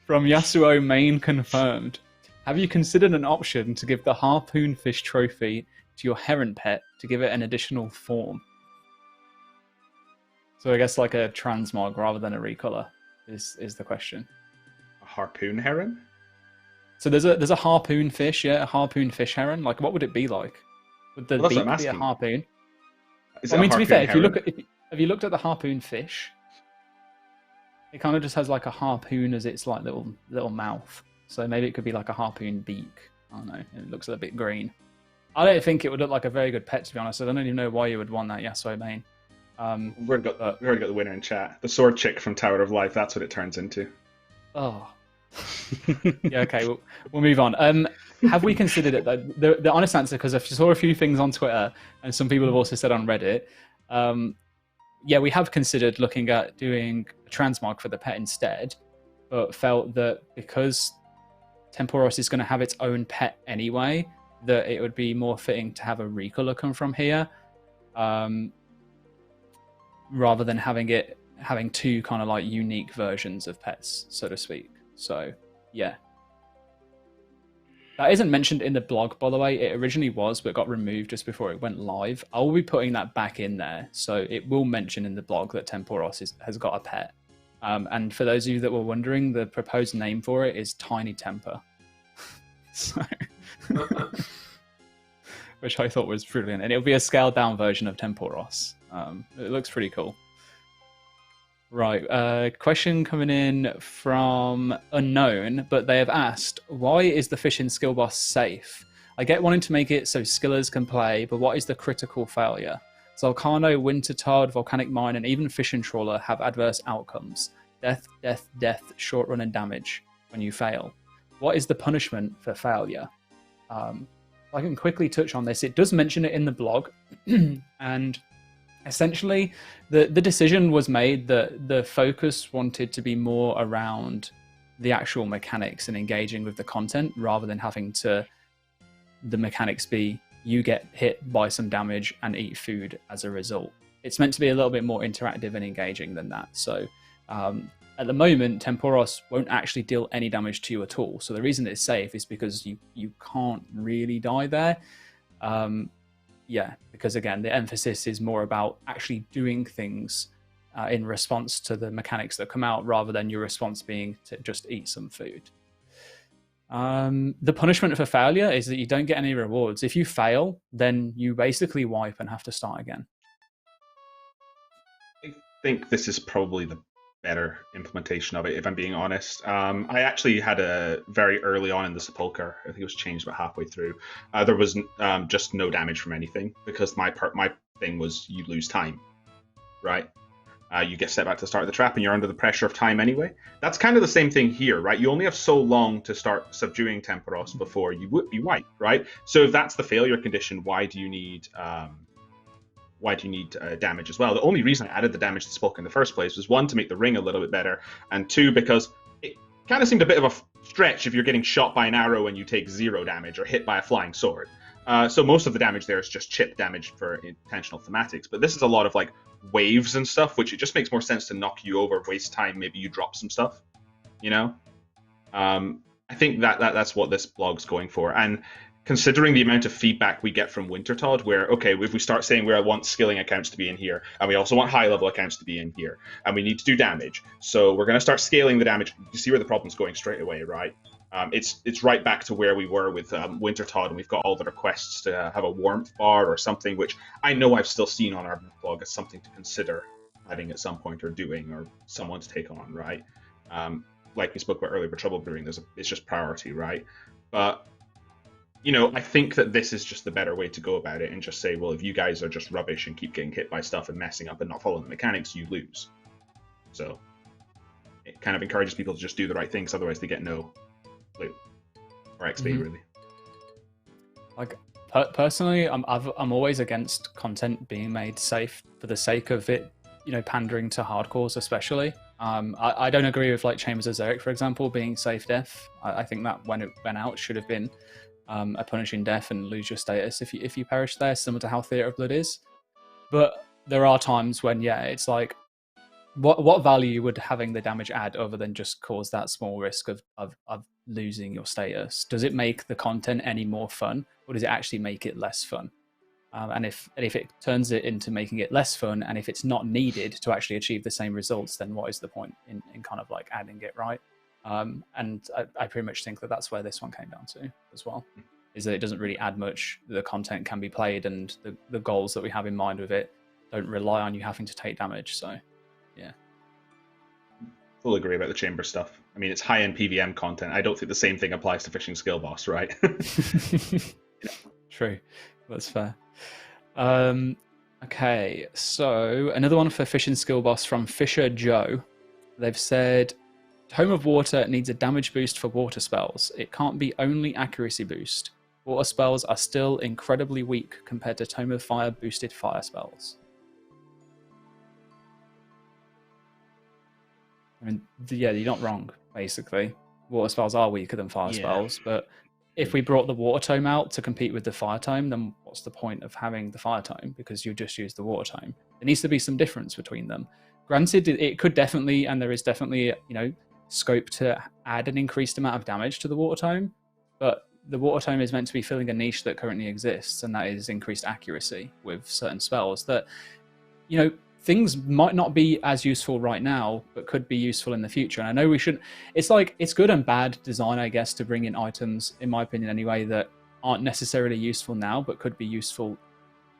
from Yasuo Main confirmed. Have you considered an option to give the harpoon fish trophy to your heron pet to give it an additional form? So I guess like a transmog rather than a recolor is the question. A harpoon heron? So there's a harpoon fish, yeah, a harpoon fish heron. Like, what would it be like? Would the beak be a harpoon? I mean, to be fair, if you looked at the harpoon fish, it kind of just has like a harpoon as its like little mouth. So maybe it could be like a harpoon beak. I don't know. It looks a little bit green. I don't think it would look like a very good pet, to be honest. I don't even know why you would want that Yasuo main. We already got the winner in chat. The sword chick from Tower of Life. That's what it turns into. Oh. Yeah, okay, we'll move on. Have we considered it, though? The honest answer, because I saw a few things on Twitter, and some people have also said on Reddit, yeah, we have considered looking at doing a transmog for the pet instead, but felt that because Temporos is going to have its own pet anyway, that it would be more fitting to have a recolor come from here, rather than having two kind of like unique versions of pets, so to speak. So yeah. That isn't mentioned in the blog, by the way. It originally was, but got removed just before it went live. I will be putting that back in there. So it will mention in the blog that Temporos has got a pet. And for those of you that were wondering, the proposed name for it is Tiny Temper. So, which I thought was brilliant. And it'll be a scaled down version of Temporos. It looks pretty cool. Right, question coming in from Unknown, but they have asked, why is the fishing skill boss safe? I get wanting to make it so skillers can play, but what is the critical failure? Zolcano, Wintertard, Volcanic Mine, and even Fishing Trawler have adverse outcomes. Death, death, death, short run and damage when you fail. What is the punishment for failure? I can quickly touch on this. It does mention it in the blog, and essentially, the decision was made that the focus wanted to be more around the actual mechanics and engaging with the content rather than having the mechanics be you get hit by some damage and eat food as a result. It's meant to be a little bit more interactive and engaging than that. So at the moment, Temporos won't actually deal any damage to you at all. So the reason it's safe is because you can't really die there. Yeah, because again, the emphasis is more about actually doing things in response to the mechanics that come out rather than your response being to just eat some food. The punishment for failure is that you don't get any rewards. If you fail, then you basically wipe and have to start again. I think this is probably the better implementation of it, if I'm being honest. I actually had a very early on in the sepulcher, I think it was changed about halfway through, there was just no damage from anything, because my thing was you lose time, right? You get set back to the start of the trap and you're under the pressure of time anyway. That's kind of the same thing here, right? You only have so long to start subduing Temporos before you wipe, right? So if that's the failure condition, why do you need damage as well? The only reason I added the damage to Spulk in the first place was, one, to make the ring a little bit better, and two, because it kind of seemed a bit of a stretch if you're getting shot by an arrow and you take 0 damage or hit by a flying sword. So most of the damage there is just chip damage for intentional thematics, but this is a lot of like waves and stuff, which it just makes more sense to knock you over, waste time, maybe you drop some stuff, you know? I think that's what this blog's going for. And considering the amount of feedback we get from Wintertod, where, okay, if we start saying we want skilling accounts to be in here, and we also want high-level accounts to be in here, and we need to do damage, so we're going to start scaling the damage. You see where the problem's going straight away, right? It's right back to where we were with Wintertod, and we've got all the requests to have a warmth bar or something, which I know I've still seen on our blog as something to consider having at some point, or doing, or someone to take on, right? Like we spoke about earlier with Trouble Brewing, it's just priority, right? But you know, I think that this is just the better way to go about it, and just say, well, if you guys are just rubbish and keep getting hit by stuff and messing up and not following the mechanics, you lose. So it kind of encourages people to just do the right things, otherwise they get no loot or XP, really. Like, personally, I'm always against content being made safe for the sake of it, you know, pandering to hardcores especially. I don't agree with like Chambers of Xeric, for example, being safe death. I think that when it went out should have been a punishing death and lose your status if you perish there, similar to how Theatre of Blood is. But there are times when, yeah, it's like, what value would having the damage add other than just cause that small risk of losing your status? Does it make the content any more fun, or does it actually make it less fun? And if it turns it into making it less fun, and if it's not needed to actually achieve the same results, then what is the point in kind of like adding it, right? And I pretty much think that that's where this one came down to as well, is that it doesn't really add much. The content can be played, and the goals that we have in mind with it don't rely on you having to take damage. So, yeah. Full agree about the chamber stuff. I mean, it's high-end PVM content. I don't think the same thing applies to Fishing Skill Boss, right? Yeah. True. That's fair. Okay, so another one for Fishing Skill Boss from Fisher Joe. They've said, Tome of Water needs a damage boost for water spells. It can't be only accuracy boost. Water spells are still incredibly weak compared to Tome of Fire boosted fire spells. I mean, yeah, you're not wrong, basically. Water spells are weaker than fire spells, but if we brought the water tome out to compete with the fire tome, then what's the point of having the fire tome? Because you just use the water tome. There needs to be some difference between them. Granted, it could definitely, and there is definitely, you know, scope to add an increased amount of damage to the water tome, but the water tome is meant to be filling a niche that currently exists, and that is increased accuracy with certain spells that, you know, things might not be as useful right now, but could be useful in the future. And I know we shouldn't, it's like, it's good and bad design, I guess, to bring in items, in my opinion anyway, that aren't necessarily useful now, but could be useful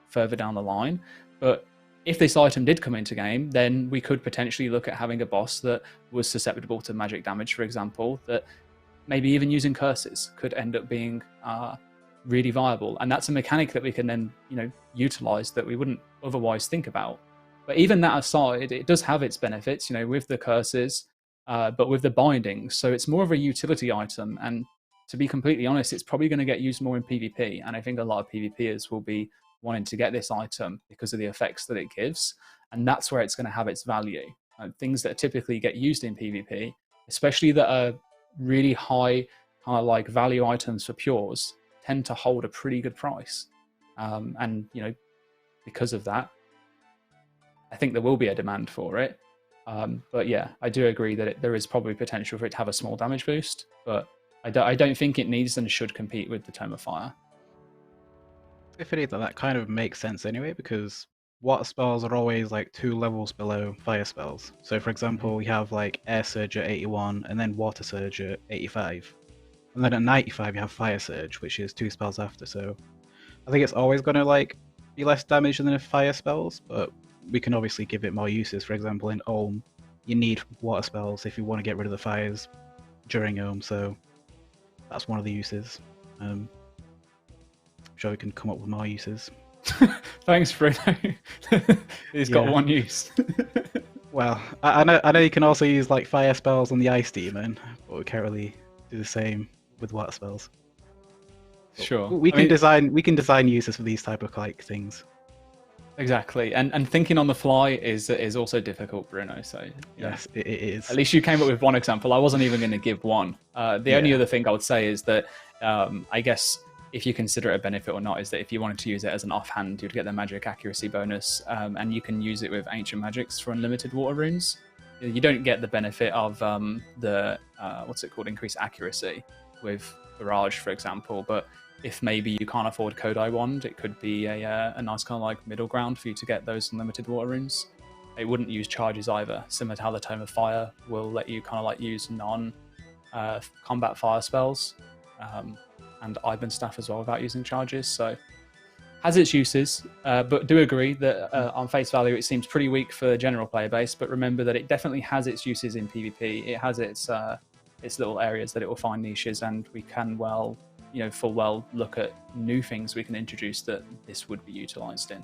further down the line. But if this item did come into game, then we could potentially look at having a boss that was susceptible to magic damage, for example, that maybe even using curses could end up being really viable. And that's a mechanic that we can then, you know, utilize that we wouldn't otherwise think about. But even that aside, it does have its benefits, you know, with the curses, but with the bindings. So it's more of a utility item. And to be completely honest, it's probably going to get used more in PvP. And I think a lot of PvPers will be wanting to get this item because of the effects that it gives. And that's where it's going to have its value. Things that typically get used in PvP, especially that are really high kind of like value items for pures, tend to hold a pretty good price. And, you know, because of that, I think there will be a demand for it. But yeah, I do agree that there is probably potential for it to have a small damage boost, but I don't think it needs and should compete with the Tome of Fire. If it is, that kind of makes sense anyway, because water spells are always like 2 levels below fire spells. So for example, we have like Air Surge at 81 and then Water Surge at 85. And then at 95 you have Fire Surge, which is 2 spells after. So I think it's always going to like be less damage than the fire spells, but we can obviously give it more uses. For example, in Ulm, you need water spells if you want to get rid of the fires during Ulm, so that's one of the uses. I'm sure we can come up with more uses. Thanks, Bruno. He's got one use. Well, I know you can also use like fire spells on the Ice Demon, but we can't really do the same with water spells. Sure. We can design uses for these type of like things. Exactly, and thinking on the fly is also difficult, Bruno. So yes, it is. At least you came up with one example. I wasn't even going to give one. The only other thing I would say is that I guess if you consider it a benefit or not is that if you wanted to use it as an offhand, you'd get the magic accuracy bonus, and you can use it with ancient magics for unlimited water runes. You don't get the benefit of the what's it called, increased accuracy with Barrage, for example, but if maybe you can't afford Kodai Wand, it could be a nice kind of like middle ground for you to get those unlimited water runes. It wouldn't use charges either, similar to how the Tome of Fire will let you kind of like use non-combat fire spells, and Iban Staff as well without using charges. So has its uses, but do agree that on face value it seems pretty weak for the general player base, but remember that it definitely has its uses in PvP. It has its little areas that it will find niches, and we can full well look at new things we can introduce that this would be utilized in.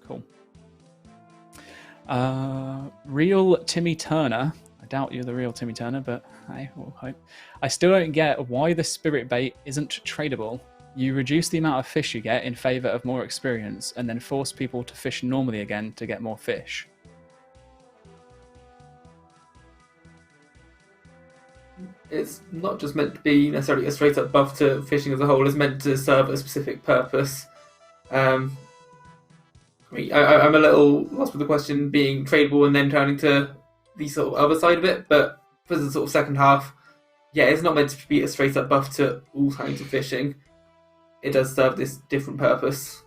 Cool. Real Timmy Turner. I doubt you're the real Timmy Turner, but hey, we'll hope. I still don't get why the spirit bait isn't tradable. You reduce the amount of fish you get in favor of more experience, and then force people to fish normally again to get more fish. It's not just meant to be necessarily a straight up buff to fishing as a whole. It's meant to serve a specific purpose. I'm a little lost with the question being tradable and then turning to the sort of other side of it, but for the sort of second half, yeah, it's not meant to be a straight up buff to all kinds of fishing. It does serve this different purpose.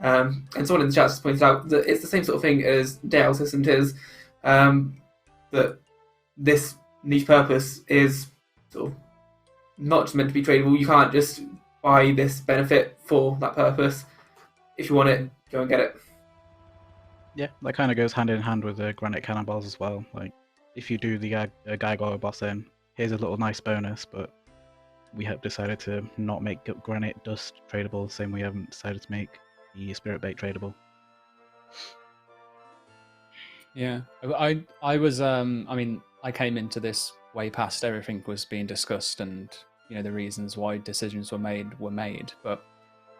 And someone in the chat just pointed out that it's the same sort of thing as Dale's isn't his, that this niche purpose is sort of not just meant to be tradable. You can't just buy this benefit for that purpose. If you want it, go and get it. Yeah, that kind of goes hand in hand with the granite cannonballs as well. Like, if you do the Geiger boss, then here's a little nice bonus, but we have decided to not make granite dust tradable, the same way we haven't decided to make the spirit bait tradable. Yeah, I was I came into this way past everything was being discussed, and the reasons why decisions were made, but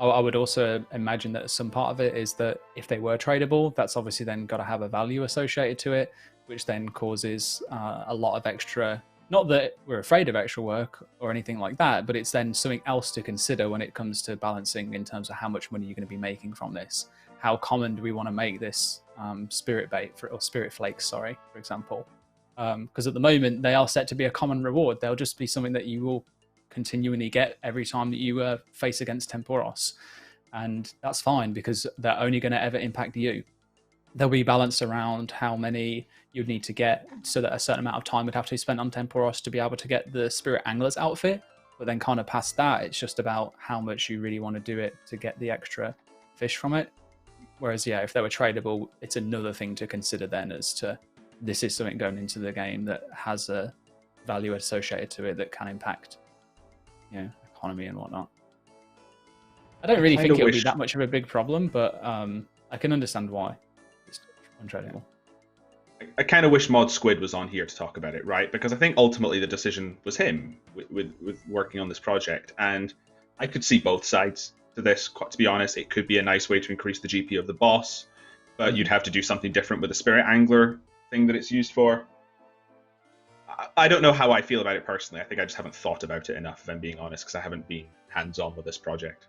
I would also imagine that some part of it is that if they were tradable, that's obviously then got to have a value associated to it, which then causes a lot of extra, not that we're afraid of extra work or anything like that, but it's then something else to consider when it comes to balancing in terms of how much money you're going to be making from this. How common do we want to make this spirit bait or spirit flakes, for example? Because at the moment they are set to be a common reward. They'll just be something that you will continually get every time that you face against Temporos, and that's fine because they're only going to ever impact you. They'll be balanced around how many you'd need to get, so that a certain amount of time would have to be spent on Temporos to be able to get the Spirit Angler's outfit. But then kind of past that, it's just about how much you really want to do it to get the extra fish from it. Whereas, yeah, if they were tradable, it's another thing to consider then as to this is something going into the game that has a value associated to it that can impact, economy and whatnot. I don't really think it'll be that much of a big problem, but I can understand why it's untradable. I kind of wish Mod Squid was on here to talk about it, right? Because I think ultimately the decision was him with working on this project, and I could see both sides to this. To be honest, it could be a nice way to increase the GP of the boss, but you'd have to do something different with the Spirit Angler thing that it's used for. I don't know how I feel about it personally. I think I just haven't thought about it enough, if I'm being honest, because I haven't been hands-on with this project.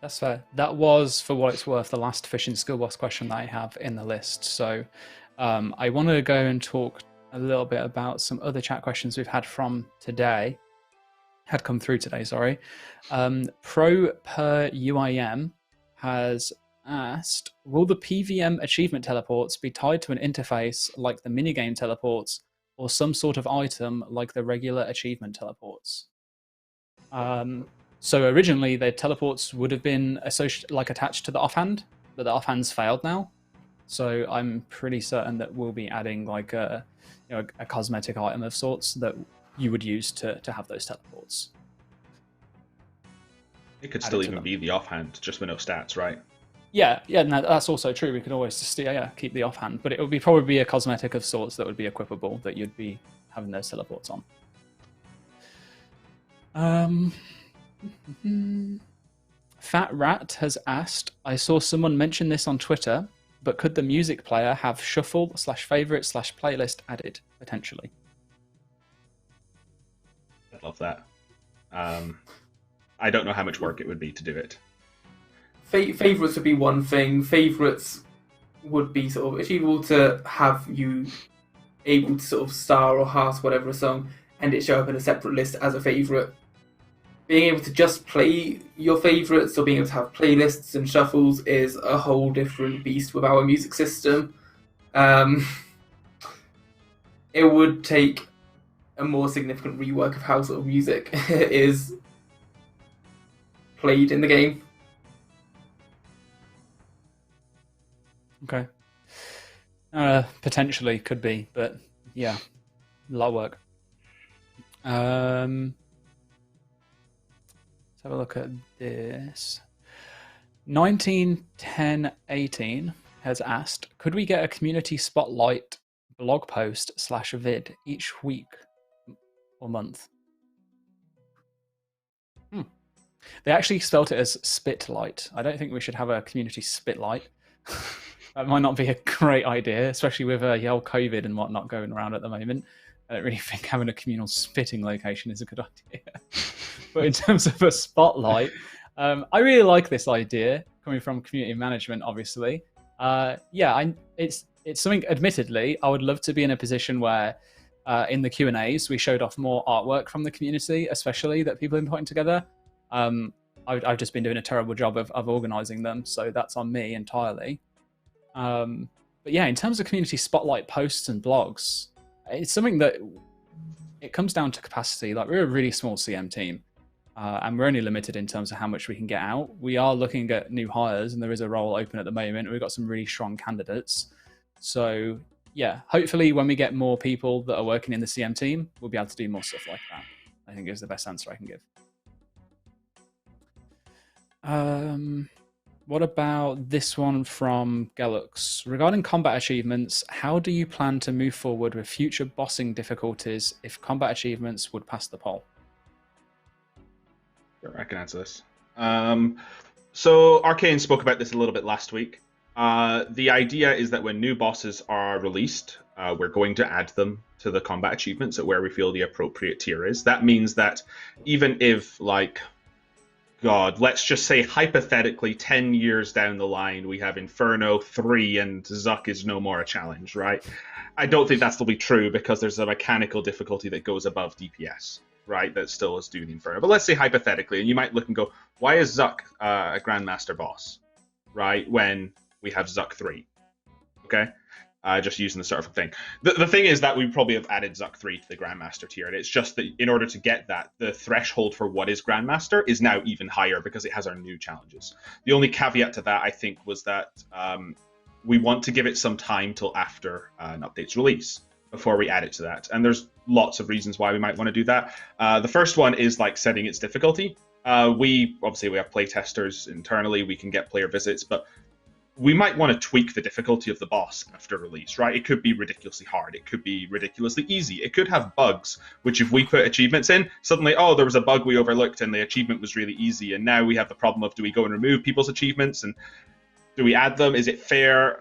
That's fair. That was, for what it's worth, the last fishing skill boss question that I have in the list. So I want to go and talk a little bit about some other chat questions we've had from today. Had come through today, sorry. Pro per UIM has asked, will the PVM achievement teleports be tied to an interface like the minigame teleports, or some sort of item like the regular achievement teleports? So originally the teleports would have been attached to the offhand, but the offhand's failed now. So I'm pretty certain that we'll be adding like a cosmetic item of sorts that you would use to have those teleports. It could still even be the offhand, just with no stats, right? Yeah, no, that's also true. We could always just keep the offhand, but it would probably be a cosmetic of sorts that would be equipable that you'd be having those teleports on. Fat Rat has asked, I saw someone mention this on Twitter, but could the music player have shuffle/favorite/playlist added potentially? I'd love that. I don't know how much work it would be to do it. Favorites would be one thing. Favorites would be sort of achievable to have you able to sort of star or heart whatever a song and it show up in a separate list as a favorite. Being able to just play your favorites or being able to have playlists and shuffles is a whole different beast with our music system. It would take a more significant rework of how sort of music is played in the game. Okay. Potentially could be, but yeah, a lot of work. Let's have a look at this. 191018 has asked, could we get a community spotlight blog post / vid each week or month? They actually spelt it as spitlight. I don't think we should have a community spitlight. That might not be a great idea, especially with whole COVID and whatnot going around at the moment. I don't really think having a communal spitting location is a good idea. But in terms of a spotlight, I really like this idea coming from community management, obviously. It's something, admittedly, I would love to be in a position where in the Q&As we showed off more artwork from the community, especially that people have been putting together. I've just been doing a terrible job of organising them, so that's on me entirely. But yeah, in terms of community spotlight posts and blogs, it's something that it comes down to capacity. Like, we're a really small CM team, and we're only limited in terms of how much we can get out. We are looking at new hires, and there is a role open at the moment. We've got some really strong candidates. So yeah, hopefully when we get more people that are working in the CM team, we'll be able to do more stuff like that. I think is the best answer I can give. What about this one from Gallux? Regarding combat achievements, how do you plan to move forward with future bossing difficulties if combat achievements would pass the poll? Sure, I can answer this. So Arcane spoke about this a little bit last week. The idea is that when new bosses are released, we're going to add them to the combat achievements at where we feel the appropriate tier is. That means that even if, like, God, let's just say hypothetically 10 years down the line, we have Inferno 3 and Zuck is no more a challenge, right? I don't think that's still be true because there's a mechanical difficulty that goes above DPS, right? That still is doing Inferno. But let's say hypothetically, and you might look and go, why is Zuck a Grandmaster boss, right? When we have Zuck 3, okay? Just using the sort of thing. The thing is that we probably have added Zuck 3 to the Grandmaster tier, and it's just that in order to get that, the threshold for what is Grandmaster is now even higher because it has our new challenges. The only caveat to that, I think, was that we want to give it some time till after an update's release before we add it to that. And there's lots of reasons why we might want to do that. The first one is like setting its difficulty. We have playtesters internally, we can get player visits, but we might want to tweak the difficulty of the boss after release, right? It could be ridiculously hard. It could be ridiculously easy. It could have bugs, which if we put achievements in, suddenly, oh, there was a bug we overlooked and the achievement was really easy. And now we have the problem of, do we go and remove people's achievements? And do we add them? Is it fair?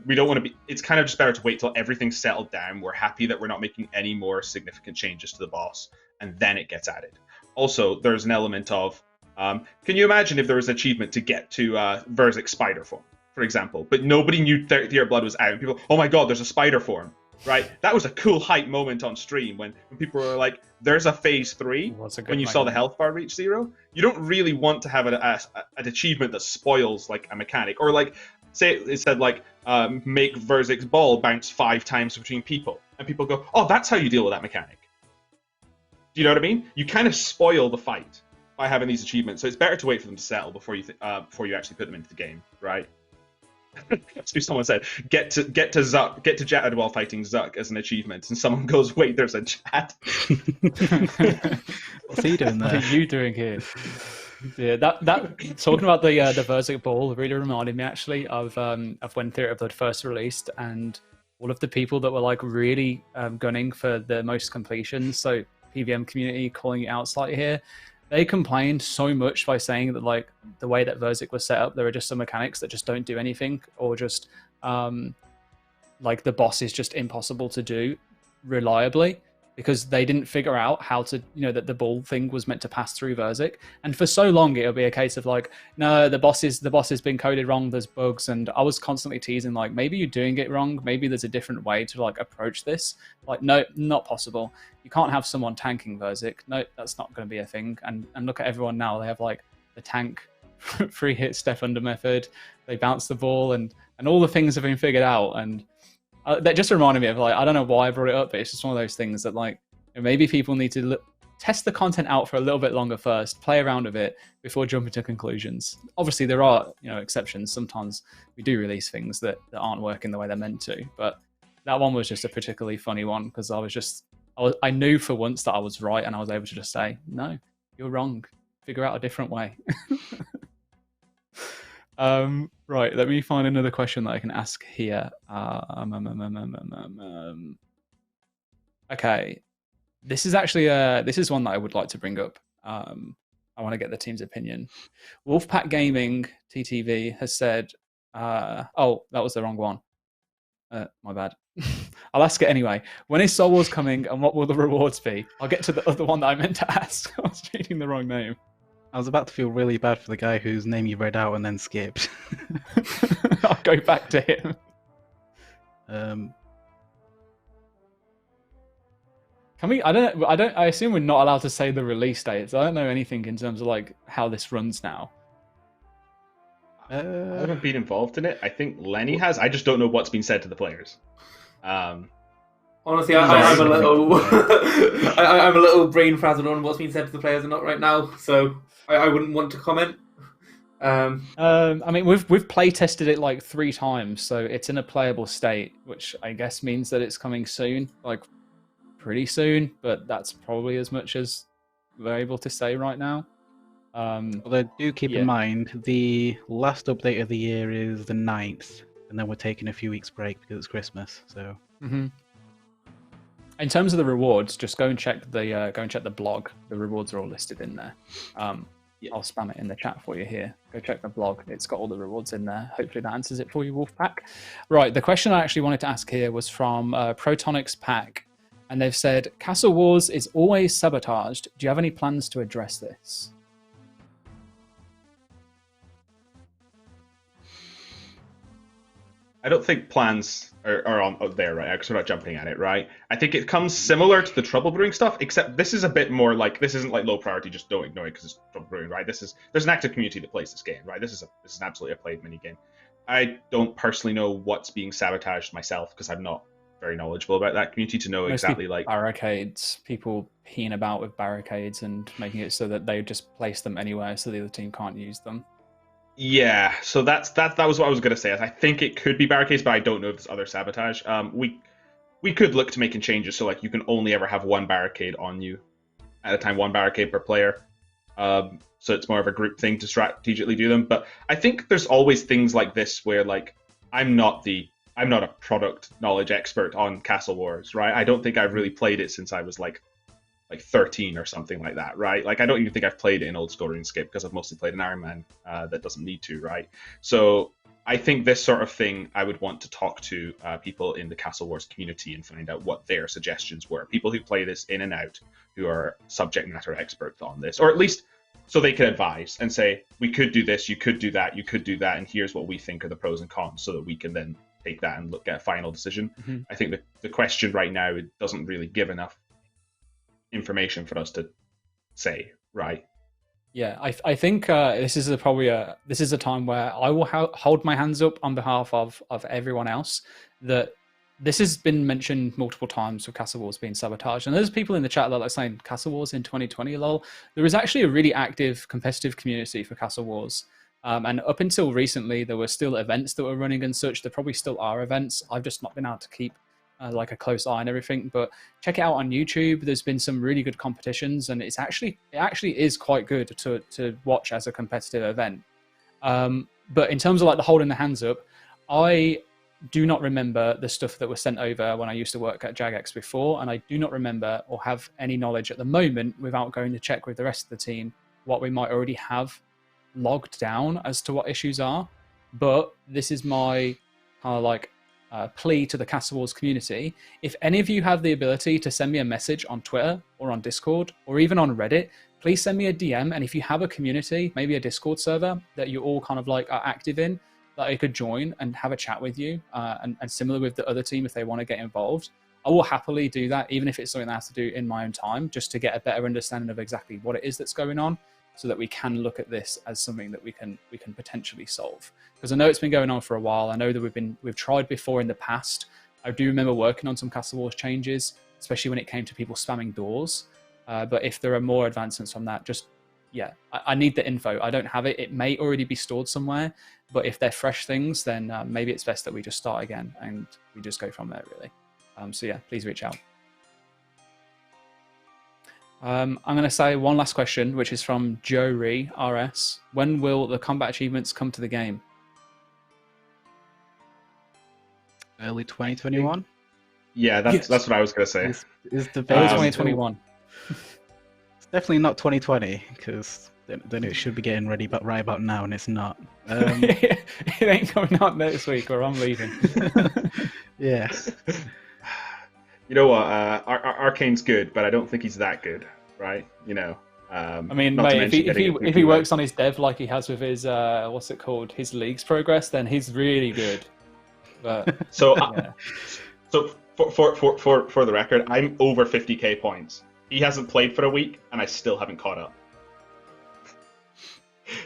We don't want to be... It's kind of just better to wait till everything's settled down. We're happy that we're not making any more significant changes to the boss. And then it gets added. Also, there's an element of... can you imagine if there was an achievement to get to Verzik spider form, for example, but nobody knew 30-year blood was out, and people, oh my god, there's a spider form, right? That was a cool hype moment on stream when people were like, there's a phase 3, when you saw the health bar reach 0. You don't really want to have an achievement that spoils like a mechanic, or like, say it said like, make Verzik's ball bounce 5 times between people, and people go, oh, that's how you deal with that mechanic. Do you know what I mean? You kind of spoil the fight by having these achievements, so it's better to wait for them to settle before you actually put them into the game, right? So someone said, get to Jad while fighting Zuck as an achievement, and someone goes, wait, there's a Jad. What's he doing there? What are you doing here? Yeah, that talking about the Verzik ball really reminded me actually of when Theatre of Blood first released, and all of the people that were like really gunning for the most completions. So PVM community calling it out slightly here. They complained so much by saying that like the way that Verzik was set up, there are just some mechanics that just don't do anything, or just like the boss is just impossible to do reliably because they didn't figure out how to, that the ball thing was meant to pass through Verzik. And for so long, it'll be a case of like, no, the boss has been coded wrong. There's bugs, and I was constantly teasing like, maybe you're doing it wrong. Maybe there's a different way to like approach this. Like, no, not possible. You can't have someone tanking Verzik. No, that's not going to be a thing. And look at everyone now. They have like the tank free hit step under method. They bounce the ball, and all the things have been figured out. And that just reminded me of like, I don't know why I brought it up, but it's just one of those things that like maybe people need to test the content out for a little bit longer first, play around with it before jumping to conclusions. Obviously, there are exceptions. Sometimes we do release things that aren't working the way they're meant to, but that one was just a particularly funny one because I knew for once that I was right, and I was able to just say, no, you're wrong. Figure out a different way. Right, let me find another question that I can ask here. Okay, this is actually this is one that I would like to bring up. I want to get the team's opinion. Wolfpack Gaming TTV has said, oh, that was the wrong one. My bad. I'll ask it anyway. When is Soul Wars coming, and what will the rewards be? I'll get to the other one that I meant to ask. I was reading the wrong name. I was about to feel really bad for the guy whose name you read out and then skipped. I'll go back to him. Can we? I assume we're not allowed to say the release dates. I don't know anything in terms of like how this runs now. I haven't been involved in it. I think Lenny has. I just don't know what's been said to the players. Honestly, I'm a little, I'm a little brain frazzled on what's been said to the players and not right now, so I wouldn't want to comment. I mean, we've play tested it like 3 times, so it's in a playable state, which I guess means that it's coming soon, like pretty soon. But that's probably as much as we're able to say right now. Although do keep in mind the last update of the year is the 9th, and then we're taking a few weeks break because it's Christmas. So. Mm-hmm. In terms of the rewards, just go and check the blog. The rewards are all listed in there. I'll spam it in the chat for you here. Go check the blog. It's got all the rewards in there. Hopefully that answers it for you, Wolfpack. Right, the question I actually wanted to ask here was from Protonics Pack, and they've said, Castle Wars is always sabotaged. Do you have any plans to address this? I don't think plans are on there, right? Because we're not jumping at it, right? I think it comes similar to the trouble brewing stuff, except this is a bit more like, this isn't like low priority, just don't ignore it because it's trouble brewing, right? There's an active community that plays this game, right? This is absolutely a played mini game. I don't personally know what's being sabotaged myself because I'm not very knowledgeable about that community to know Mostly exactly like barricades, people peeing about with barricades and making it so that they just place them anywhere so the other team can't use them. Yeah, so that was what I was gonna say. I think it could be barricades, but I don't know if there's other sabotage. We could look to making changes so like you can only ever have one barricade on you at a time, one barricade per player. So it's more of a group thing to strategically do them. But I think there's always things like this where like I'm not a product knowledge expert on Castle Wars, right? I don't think I've really played it since I was like 13 or something like that, right? Like I don't even think I've played it in old school RuneScape because I've mostly played an Iron Man that doesn't need to, right? So I think this sort of thing I would want to talk to people in the Castle Wars community and find out what their suggestions were. People who play this in and out, who are subject matter experts on this, or at least so they can advise and say, we could do this, you could do that, you could do that, and here's what we think are the pros and cons so that we can then take that and look at a final decision. Mm-hmm. I think the question right now, it doesn't really give enough information for us to say, right? Yeah, I think this is a time where I will hold my hands up on behalf of everyone else that this has been mentioned multiple times with Castle Wars being sabotaged, and there's people in the chat that are saying Castle Wars in 2020 lol. There is actually a really active competitive community for Castle Wars, and up until recently there were still events that were running and such. There probably still are events. I've just not been able to keep like a close eye on everything, but check it out on YouTube. There's been some really good competitions, and it actually is quite good to watch as a competitive event. But in terms of like the holding the hands up, I do not remember the stuff that was sent over when I used to work at Jagex before, and I do not remember or have any knowledge at the moment without going to check with the rest of the team what we might already have logged down as to what issues are. But this is my kind of like plea to the Castle Wars community. If any of you have the ability to send me a message on Twitter or on Discord or even on Reddit, please send me a DM. And if you have a community, maybe a Discord server that you all kind of like are active in, that I could join and have a chat with you, and similar with the other team if they want to get involved, I will happily do that, even if it's something I have to do in my own time, just to get a better understanding of exactly what it is that's going on, so that we can look at this as something that we can potentially solve. Because I know it's been going on for a while. I know that we've tried before in the past. I do remember working on some Castle Wars changes, especially when it came to people spamming doors. But if there are more advancements from that, just yeah, I need the info. I don't have it. It may already be stored somewhere, but if they're fresh things, then maybe it's best that we just start again and we just go from there, really. So yeah, please reach out. I'm going to say one last question, which is from Joe Ree, RS. When will the combat achievements come to the game? Early 2021? Yeah, that's what I was going to say. Is the early 2021. It's definitely not 2020, because then it should be getting ready but right about now, and it's not. It ain't coming out next week or I'm leaving. Yeah. You know what? Arcane's good, but I don't think he's that good, right? You know. I mean, mate, if he works on his dev like he has with his what's it called, his league's progress, then he's really good. But so, yeah. So for the record, I'm over 50k points. He hasn't played for a week, and I still haven't caught up.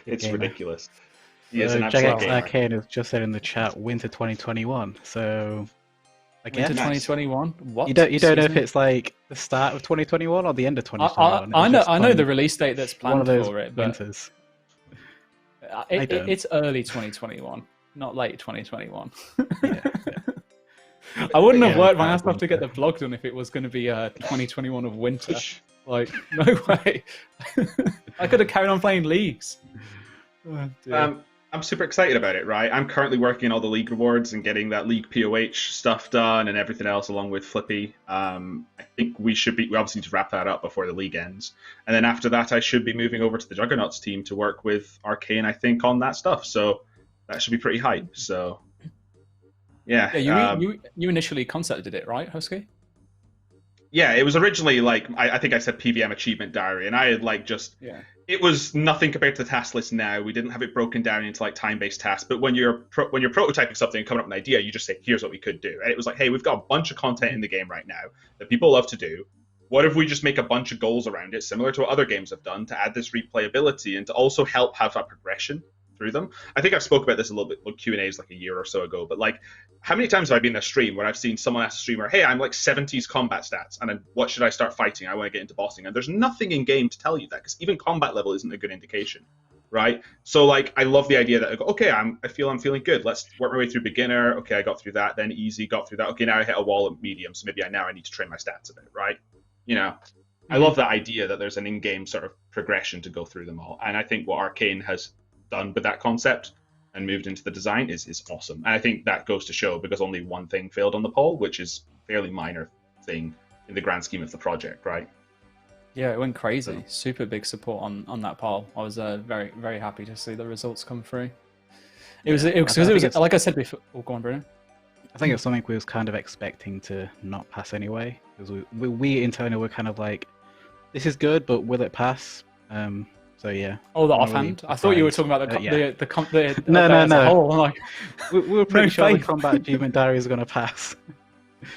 It's ridiculous. He is an absolute gamer. Arcane has just said in the chat, winter 2021. So. Winter 2021. What? You don't know if it's like the start of 2021 or the end of 2021. I know the release date that's planned for it, but winters. It's early 2021, not late 2021. Yeah. I wouldn't have worked my ass off to get the blog done if it was going to be 2021 of winter. Like, no way. I could have carried on playing leagues. Oh, I'm super excited about it, right? I'm currently working on all the league rewards and getting that league POH stuff done and everything else along with Flippy. I think we obviously need to wrap that up before the league ends. And then after that, I should be moving over to the Juggernauts team to work with Arcane, I think, on that stuff. So that should be pretty hype. So, yeah. You initially concepted it, right, Husky? Yeah, it was originally like, I think I said PVM Achievement Diary, and I had like just... Yeah. it was nothing compared to the task list now. We didn't have it broken down into like time-based tasks. But when you're prototyping something and coming up with an idea, you just say, "Here's what we could do." And it was like, "Hey, we've got a bunch of content in the game right now that people love to do. What if we just make a bunch of goals around it, similar to what other games have done, to add this replayability and to also help have a progression through them?" I think I've spoke about this a little bit with Q&As like a year or so ago, but like, how many times have I been in a stream where I've seen someone ask a streamer, "Hey, I'm like 70s combat stats, and then what should I start fighting? I want to get into bossing." And there's nothing in game to tell you that, because even combat level isn't a good indication, right? So like, I love the idea that I go, okay, I feel I'm feeling good. Let's work my way through beginner. Okay, I got through that, then easy, got through that. Okay, now I hit a wall at medium, so maybe I need to train my stats a bit, right? You know, I love that idea that there's an in-game sort of progression to go through them all. And I think what Arcane has done with that concept and moved into the design is awesome. And I think that goes to show, because only one thing failed on the poll, which is a fairly minor thing in the grand scheme of the project, right? Yeah, it went crazy. Super big support on that poll. I was very, very happy to see the results come through. It was like I said before. Oh, go on, Bruno. I think it's something we was kind of expecting to not pass anyway, because we internally were kind of like, this is good, but will it pass? So yeah. Oh, the offhand. Really, I thought you were talking about the no. As a whole. Like, we were pretty sure the combat achievement diary is going to pass.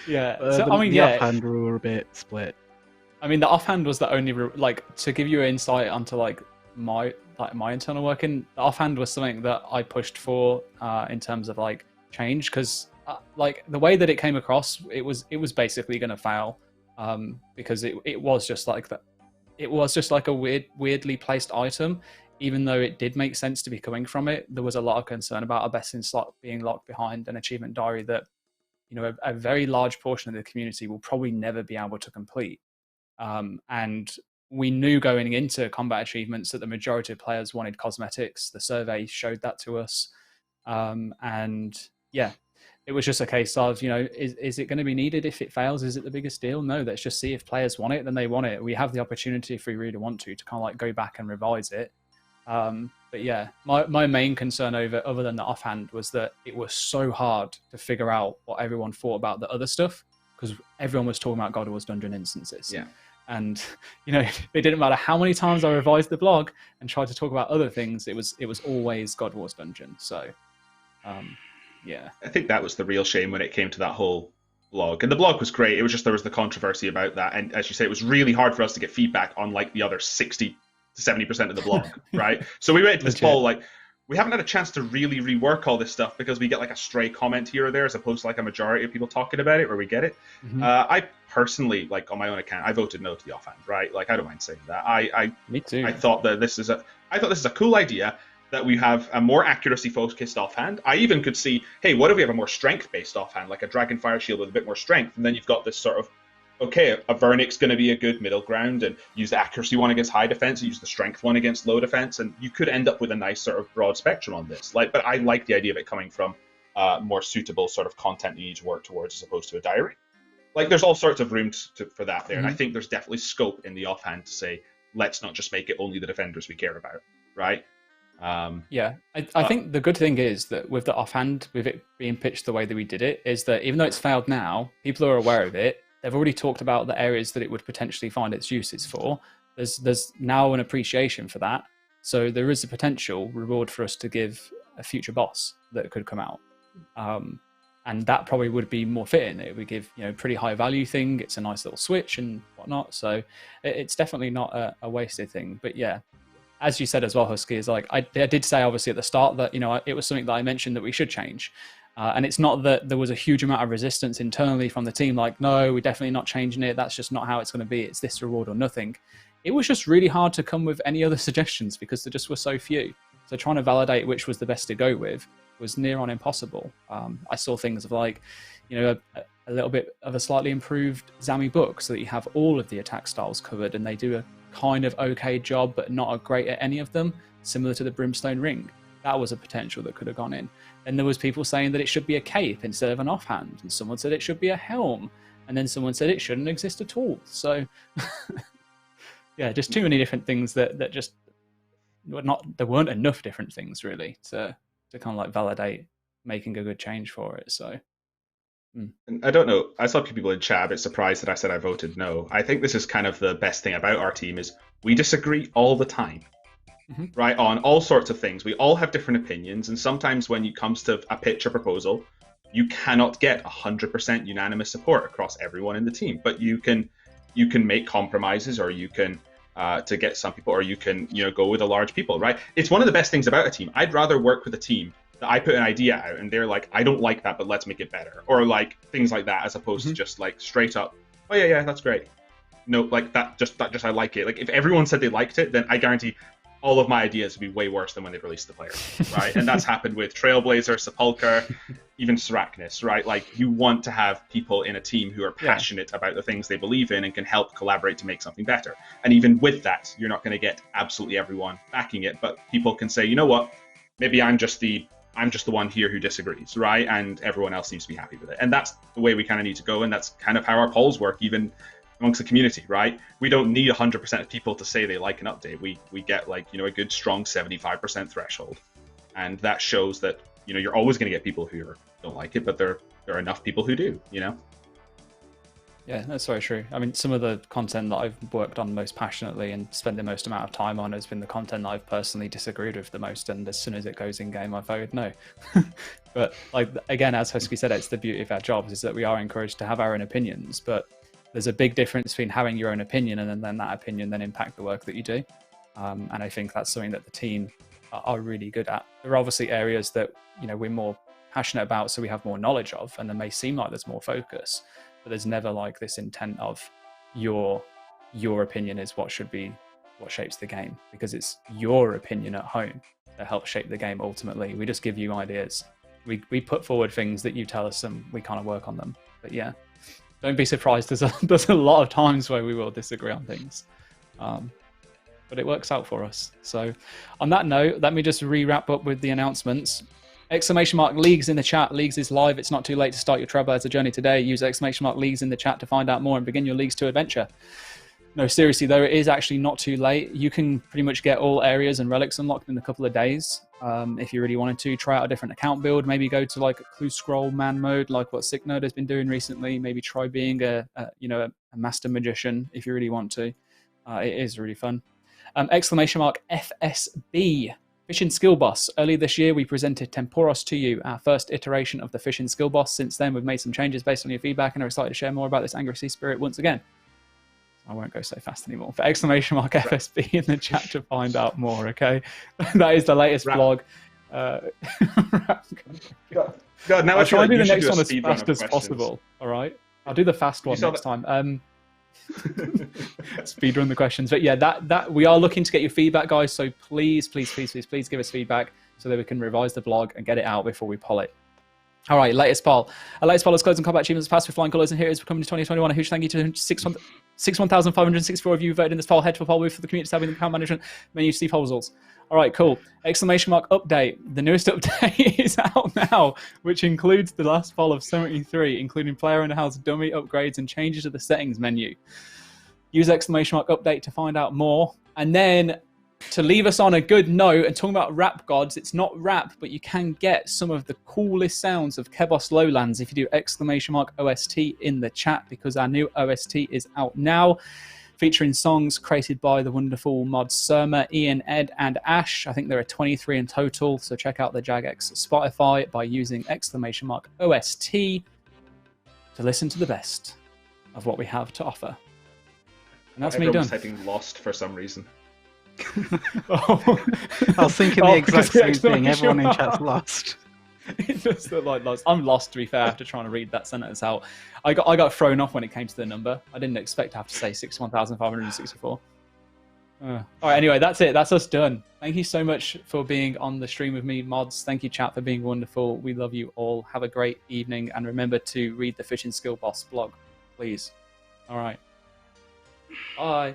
Yeah. So the offhand we were a bit split. I mean, the offhand was the only to give you insight onto my internal working. The offhand was something that I pushed for in terms of like change, because the way that it came across, it was basically going to fail, because it was just like that. It was just like a weirdly placed item, even though it did make sense to be coming from it. There was a lot of concern about a best in slot being locked behind an achievement diary that, you know, a very large portion of the community will probably never be able to complete. And we knew going into combat achievements that the majority of players wanted cosmetics. The survey showed that to us. And yeah, it was just a case of, you know, is it going to be needed if it fails? Is it the biggest deal? No, let's just see if players want it, then they want it. We have the opportunity, if we really want to kind of like go back and revise it. But yeah, my main concern other than the offhand was that it was so hard to figure out what everyone thought about the other stuff, because everyone was talking about God of War's dungeon instances. Yeah. And, you know, it didn't matter how many times I revised the blog and tried to talk about other things, it was always God of War's dungeon. So, yeah. I think that was the real shame when it came to that whole blog. And the blog was great. It was just there was the controversy about that. And as you say, it was really hard for us to get feedback on like the other 60 to 70% of the blog, right? So we went into this poll like, we haven't had a chance to really rework all this stuff, because we get like a stray comment here or there, as opposed to like a majority of people talking about it where we get it. Mm-hmm. I personally, like on my own account, I voted no to the offhand, right? Like, I don't mind saying that. Me too. I thought this is a cool idea, that we have a more accuracy focused offhand. I even could see, hey, what if we have a more strength based offhand, like a Dragon Fire Shield with a bit more strength, and then you've got this sort of, okay, a Vernic's going to be a good middle ground, and use the accuracy one against high defense, and use the strength one against low defense, and you could end up with a nice sort of broad spectrum on this. But I like the idea of it coming from more suitable sort of content you need to work towards, as opposed to a diary. Like, there's all sorts of room for that there, and I think there's definitely scope in the offhand to say, let's not just make it only the defenders we care about, right? Yeah, I think the good thing is that with the offhand, with it being pitched the way that we did it, is that even though it's failed now, people are aware of it. They've already talked about the areas that it would potentially find its uses for. There's now an appreciation for that. So there is a potential reward for us to give a future boss that could come out. And that probably would be more fitting. It would give, you know, pretty high value thing. It's a nice little switch and whatnot. So it's definitely not a wasted thing. But yeah, as you said as well, Husky, is like, I did say obviously at the start that, you know, it was something that I mentioned that we should change. And it's not that there was a huge amount of resistance internally from the team, like, no, we're definitely not changing it. That's just not how it's going to be. It's this reward or nothing. It was just really hard to come with any other suggestions because there just were so few. So trying to validate which was the best to go with was near on impossible. I saw things of like, you know, a little bit of a slightly improved Zami book so that you have all of the attack styles covered and they do a kind of okay job, but not a great at any of them, similar to the Brimstone Ring. That was a potential that could have gone in. And there was people saying that it should be a cape instead of an offhand, and someone said it should be a helm, and then someone said it shouldn't exist at all. So yeah, just too many different things that just were not, there weren't enough different things really to kind of like validate making a good change for it. So I don't know, I saw people in chat a bit surprised that I said I voted no. I think this is kind of the best thing about our team is we disagree all the time. right, on all sorts of things. We all have different opinions, and sometimes when it comes to a pitch or proposal, you cannot get 100% unanimous support across everyone in the team. But you can make compromises, or you can to get some people, or you can go with a large people, right? It's one of the best things about a team. I'd rather work with a team that I put an idea out and they're like, I don't like that, but let's make it better, or like things like that, as opposed to just like straight up, oh yeah, that's great. No, like that just I like it. Like if everyone said they liked it, then I guarantee all of my ideas would be way worse than when they released the player, right? And that's happened with Trailblazer, Sepulcher, even Syracuse, right? Like you want to have people in a team who are passionate about the things they believe in and can help collaborate to make something better. And even with that, you're not going to get absolutely everyone backing it, but people can say, you know what, maybe I'm just the one here who disagrees, right? And everyone else seems to be happy with it. And that's the way we kind of need to go, and that's kind of how our polls work, even amongst the community, right? We don't need 100% of people to say they like an update. We get like a good strong 75% threshold, and that shows that you're always going to get people who don't like it, but there are enough people who do. Yeah, that's very true. I mean, some of the content that I've worked on most passionately and spent the most amount of time on has been the content that I've personally disagreed with the most, and as soon as it goes in game, I voted no. But like again, as Husky said, it's the beauty of our jobs is that we are encouraged to have our own opinions, but there's a big difference between having your own opinion and then that opinion then impact the work that you do. And I think that's something that the team are really good at. There are obviously areas that we're more passionate about, so we have more knowledge of, and there may seem like there's more focus, but there's never like this intent of your opinion is what shapes the game, because it's your opinion at home that helps shape the game ultimately. We just give you ideas. We put forward things that you tell us and we kind of work on them. But yeah, don't be surprised. There's a lot of times where we will disagree on things, but it works out for us. So on that note, let me just wrap up with the announcements. ! Leagues in the chat. Leagues is live. It's not too late to start your Trailblazer journey today. Use ! Leagues in the chat to find out more and begin your Leagues 2 adventure. No, seriously though, it is actually not too late. You can pretty much get all areas and relics unlocked in a couple of days. If you really wanted to try out a different account build, maybe go to like a clue scroll man mode, like what Sick Nerd has been doing recently. Maybe try being a master magician if you really want to. It is really fun. ! FSB. Fishing Skill Boss. Early this year, we presented Temporos to you, our first iteration of the Fishing Skill Boss. Since then, we've made some changes based on your feedback and are excited to share more about this angry sea spirit once again. I won't go so fast anymore. For ! FSB in the chat to find out more, okay? That is the latest blog. God, now I'll try and do the next one as fast as possible, all right? I'll do the fast one next time. Speedrun the questions. But yeah, that we are looking to get your feedback, guys, so please give us feedback so that we can revise the blog and get it out before we poll it. All right, latest poll. Our latest poll is closing combat achievements passed with flying colours and heroes for coming to 2021. A huge thank you to 61,564 of you who voted in this poll. Head to a poll booth for the community tab in the account management menu to see poll results. All right, cool. ! Update. The newest update is out now, which includes the last poll of 73, including player in the house dummy upgrades and changes to the settings menu. Use ! Update to find out more. And then to leave us on a good note and talking about rap gods, it's not rap, but you can get some of the coolest sounds of Kebos Lowlands if you do ! OST in the chat, because our new OST is out now, featuring songs created by the wonderful mods Surma, Ian, Ed, and Ash. I think there are 23 in total, so check out the Jagex Spotify by using ! OST to listen to the best of what we have to offer. And that's me done. Typing lost for some reason. I was thinking the exact same thing. Everyone in chat's lost. It does look like lost. I'm lost, to be fair, after trying to read that sentence out. I got thrown off when it came to the number. I didn't expect to have to say 61,564. All right, anyway, that's it. That's us done. Thank you so much for being on the stream with me, mods. Thank you, chat, for being wonderful. We love you all. Have a great evening, and remember to read the Fishing Skill Boss blog, please. All right. Bye.